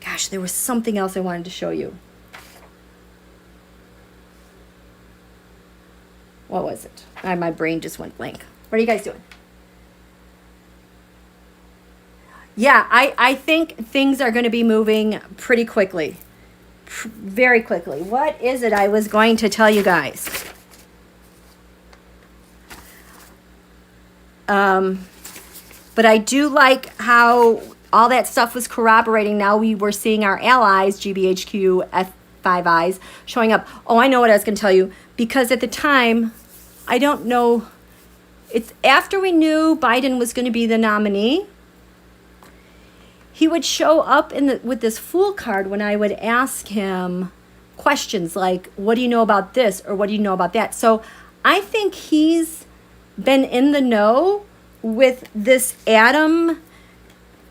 Gosh, there was something else I wanted to show you. What was it? My brain just went blank. What are you guys doing? Yeah, I think things are going to be moving pretty quickly. Very quickly. What is it I was going to tell you guys? But I do like how all that stuff was corroborating. Now we were seeing our allies, GBHQ, F5Is, showing up. Oh, I know what I was going to tell you. Because at the time, I don't know, it's after we knew Biden was going to be the nominee, he would show up with this Fool card when I would ask him questions like, what do you know about this? Or what do you know about that? So I think he's been in the know with this Atom,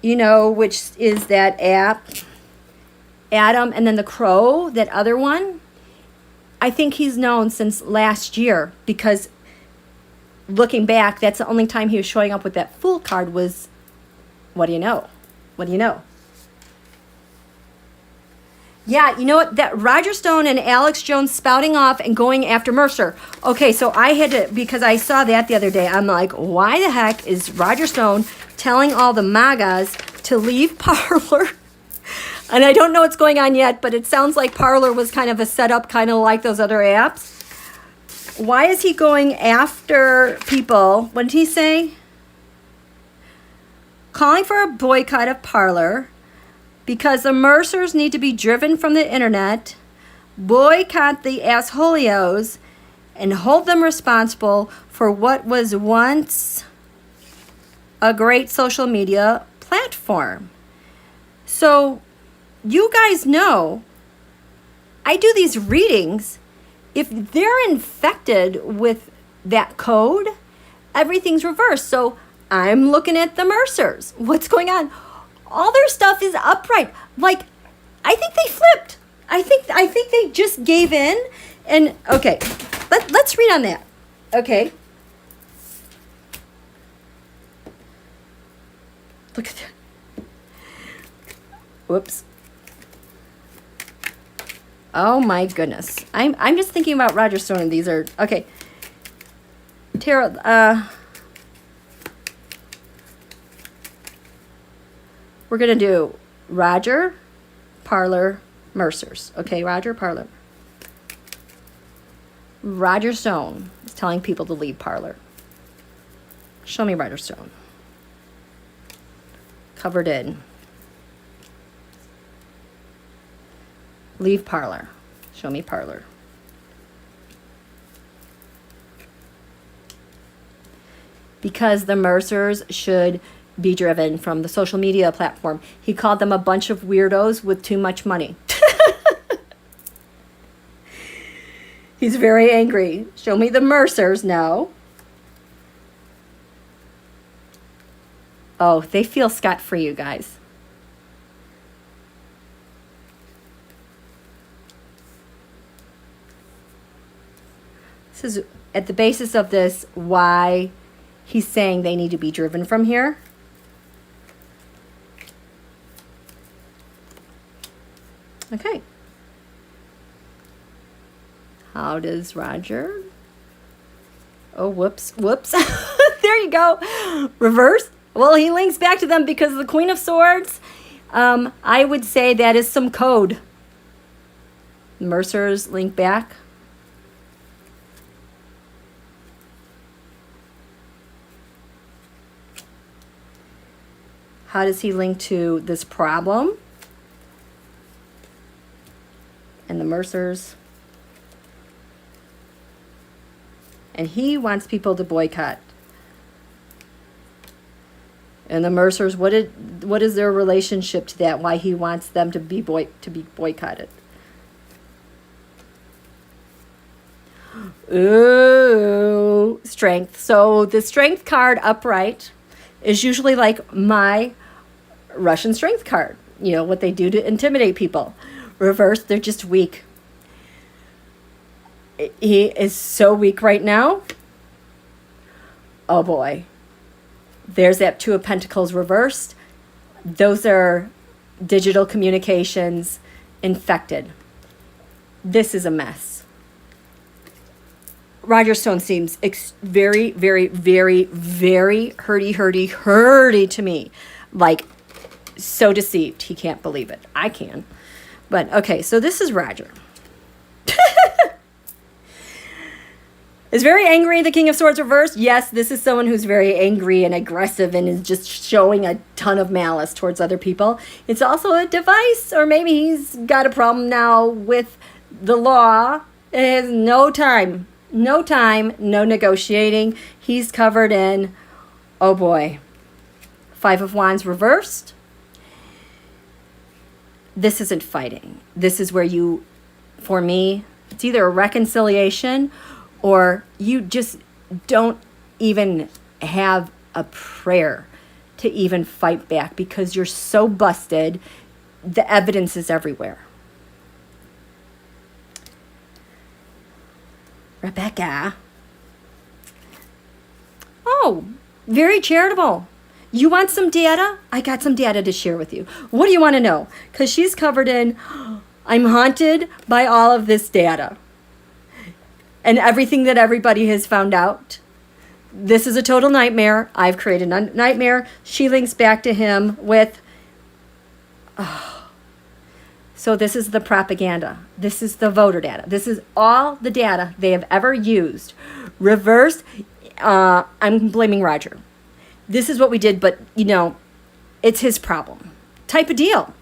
which is that app, Atom, and then the Crow, that other one. I think he's known since last year, because looking back, that's the only time he was showing up with that Fool card was, what do you know? What do you know? Yeah, you know what? That Roger Stone and Alex Jones spouting off and going after Mercer. Okay, so I had to, because I saw that the other day, I'm like, why the heck is Roger Stone telling all the MAGAs to leave Parler? And I don't know what's going on yet, but it sounds like Parler was kind of a setup, kind of like those other apps. Why is he going after people? What did he say? Calling for a boycott of Parler because the Mercers need to be driven from the internet, boycott the assholios, and hold them responsible for what was once a great social media platform. So you guys know, I do these readings. If they're infected with that code, everything's reversed. So I'm looking at the Mercers. What's going on? All their stuff is upright. Like, I think they flipped. I think they just gave in. And okay, let's read on that. Okay. Look at that. Whoops. Oh my goodness. I'm just thinking about Roger Stone, and these are okay. Tarot, we're gonna do Roger, Parler, Mercers. Okay, Roger, Parler. Roger Stone is telling people to leave Parler. Show me Roger Stone. Covered in. Leave Parler. Show me Parler. Because the Mercers should be driven from the social media platform. He called them a bunch of weirdos with too much money. He's very angry. Show me the Mercers now. Oh, they feel scot-free, you guys. This is at the basis of this why he's saying they need to be driven from here. Okay. How does Roger? Oh, whoops. There you go. Reverse. Well, he links back to them because the Queen of Swords, I would say that is some code. Mercer's link back. How does he link to this problem? And the Mercers. And he wants people to boycott. And the Mercers, what is their relationship to that? Why he wants them to be boycotted? Ooh, Strength. So the Strength card upright is usually like my Russian Strength card. You know, what they do to intimidate people. Reverse, they're just weak. He is so weak right now. Oh boy. There's that Two of Pentacles reversed. Those are digital communications infected. This is a mess. Roger Stone seems very, very, very, very hurty to me. Like, so deceived. He can't believe it. I can. But, okay, so this is Roger. Is very angry, the King of Swords reversed. Yes, this is someone who's very angry and aggressive and is just showing a ton of malice towards other people. It's also a device, or maybe he's got a problem now with the law. It has no time, no negotiating. He's covered in, oh boy, Five of Wands reversed. This isn't fighting. This is where you, for me, it's either a reconciliation or you just don't even have a prayer to even fight back because you're so busted. The evidence is everywhere. Rebecca. Oh, very charitable. You want some data? I got some data to share with you. What do you want to know? Because she's covered in, I'm haunted by all of this data. And everything that everybody has found out. This is a total nightmare. I've created a nightmare. She links back to him with, so this is the propaganda. This is the voter data. This is all the data they have ever used. Reversed, I'm blaming Roger. This is what we did, but, you know, it's his problem. Type of deal.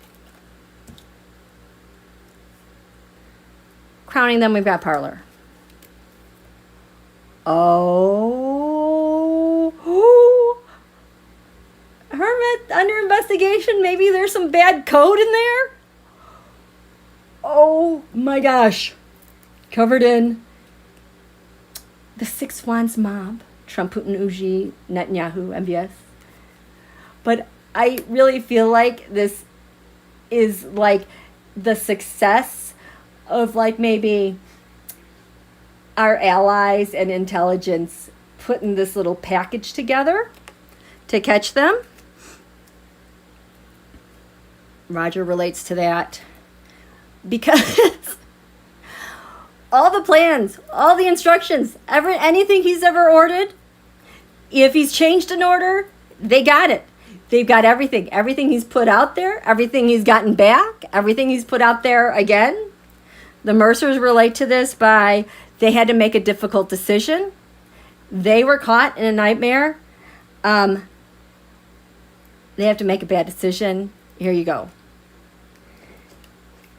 Crowning them, we've got Parler. Oh, Hermit under investigation. Maybe there's some bad code in there. Oh my gosh. Covered in the Six Wands mob. Trump, Putin, Uji, Netanyahu, MBS. But I really feel like this is like the success of like maybe our allies and intelligence putting this little package together to catch them. Roger relates to that because all the plans, all the instructions, anything he's ever ordered, if he's changed an order, they got it. They've got everything. Everything he's put out there, everything he's gotten back, everything he's put out there again. The Mercers relate to this by They had to make a difficult decision. They were caught in a nightmare. They have to make a bad decision. Here you go.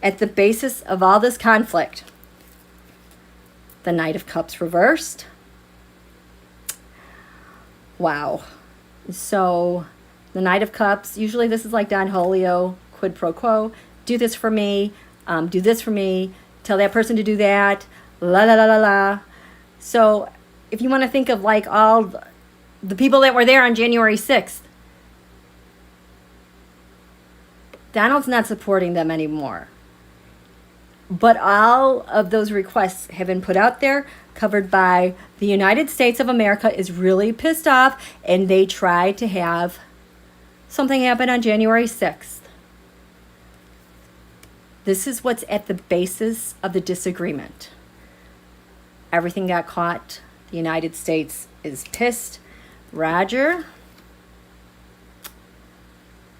At the basis of all this conflict, the Knight of Cups reversed. Wow. So the Knight of Cups, usually this is like Don Julio, quid pro quo. Do this for me. Do this for me. Tell that person to do that. La la la la la. So if you want to think of like all the people that were there on January 6th, Donald's not supporting them anymore. But all of those requests have been put out there, covered by the United States of America is really pissed off, and they tried to have something happen on January 6th. This is what's at the basis of the disagreement. Everything got caught. The United States is pissed. Roger,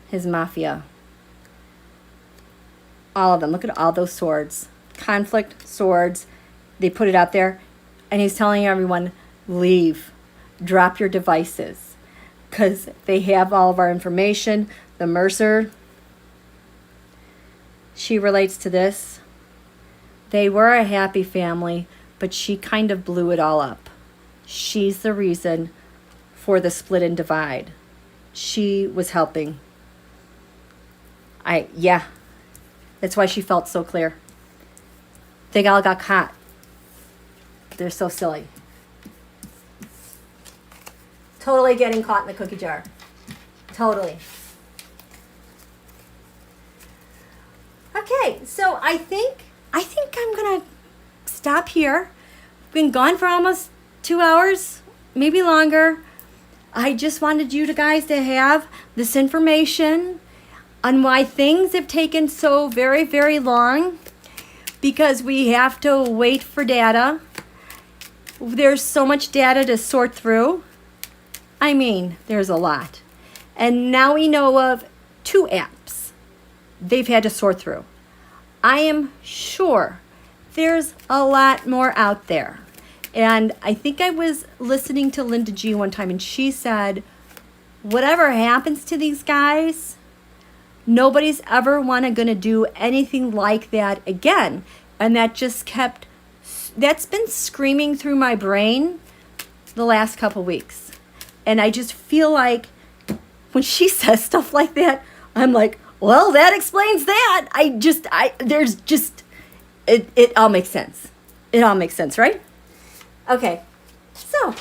his mafia, all of them. Look at all those swords. Conflict, swords. They put it out there. And he's telling everyone, leave. Drop your devices. Because they have all of our information. The Mercer, she relates to this. They were a happy family, but she kind of blew it all up. She's the reason for the split and divide. She was helping. That's why she felt so clear. They all got caught. They're so silly. Totally getting caught in the cookie jar. Totally. Okay, so I think I'm gonna stop here. Been gone for almost 2 hours, maybe longer. I just wanted you guys to have this information on why things have taken so very, very long, because we have to wait for data. There's so much data to sort through. I mean, there's a lot. And now we know of 2 apps they've had to sort through. I am sure there's a lot more out there. And I think I was listening to Linda G one time, and she said, whatever happens to these guys, nobody's ever going to do anything like that again. And that's been screaming through my brain the last couple weeks. And I just feel like when she says stuff like that, I'm like, well, that explains that. It all makes sense. It all makes sense, right? Okay. So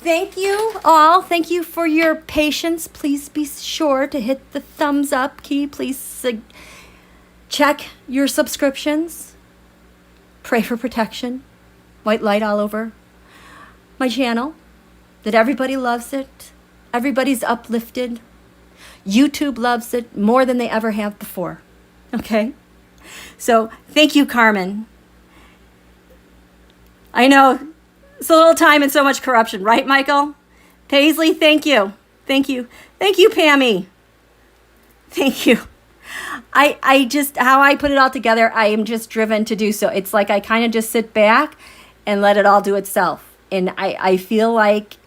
thank you all. Thank you for your patience. Please be sure to hit the thumbs up key. Please check your subscriptions. Pray for protection. White light all over my channel. That everybody loves it. Everybody's uplifted. YouTube loves it more than they ever have before. Okay? So thank you, Carmen. I know, it's a little time and so much corruption, right, Michael? Paisley, thank you. Thank you. Thank you, Pammy. Thank you. I just, how I put it all together, I am just driven to do so. It's like I kind of just sit back and let it all do itself. And I feel like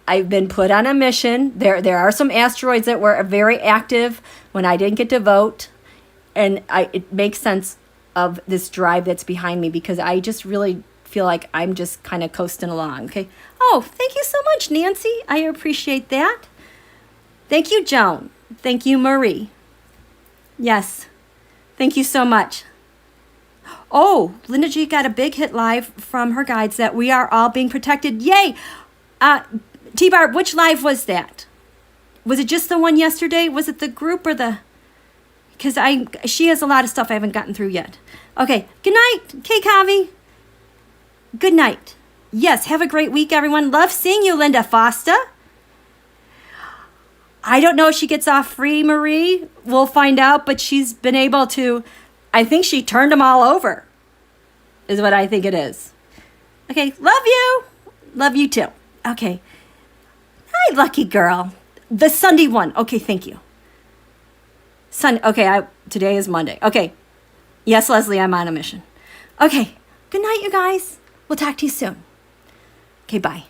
I've been put on a mission. There are some asteroids that were very active when I didn't get to vote. And it makes sense of this drive that's behind me, because I just really feel like I'm just kind of coasting along. Okay. Oh, thank you so much, Nancy. I appreciate that. Thank you, Joan. Thank you, Marie. Yes. Thank you so much. Oh, Linda G got a big hit live from her guides that we are all being protected. Yay. T-Bar, which live was that? Was it just the one yesterday? Was it the group or the... Because she has a lot of stuff I haven't gotten through yet. Okay. Good night, Kay Kavi. Good night. Yes, have a great week, everyone. Love seeing you, Linda Foster. I don't know if she gets off free, Marie. We'll find out, but she's been able to... I think she turned them all over, is what I think it is. Okay, love you. Love you too. Okay. Hi, lucky girl. The Sunday one. Okay, thank you. Today is Monday. Okay. Yes, Leslie, I'm on a mission. Okay. Good night, you guys. We'll talk to you soon. Okay, bye.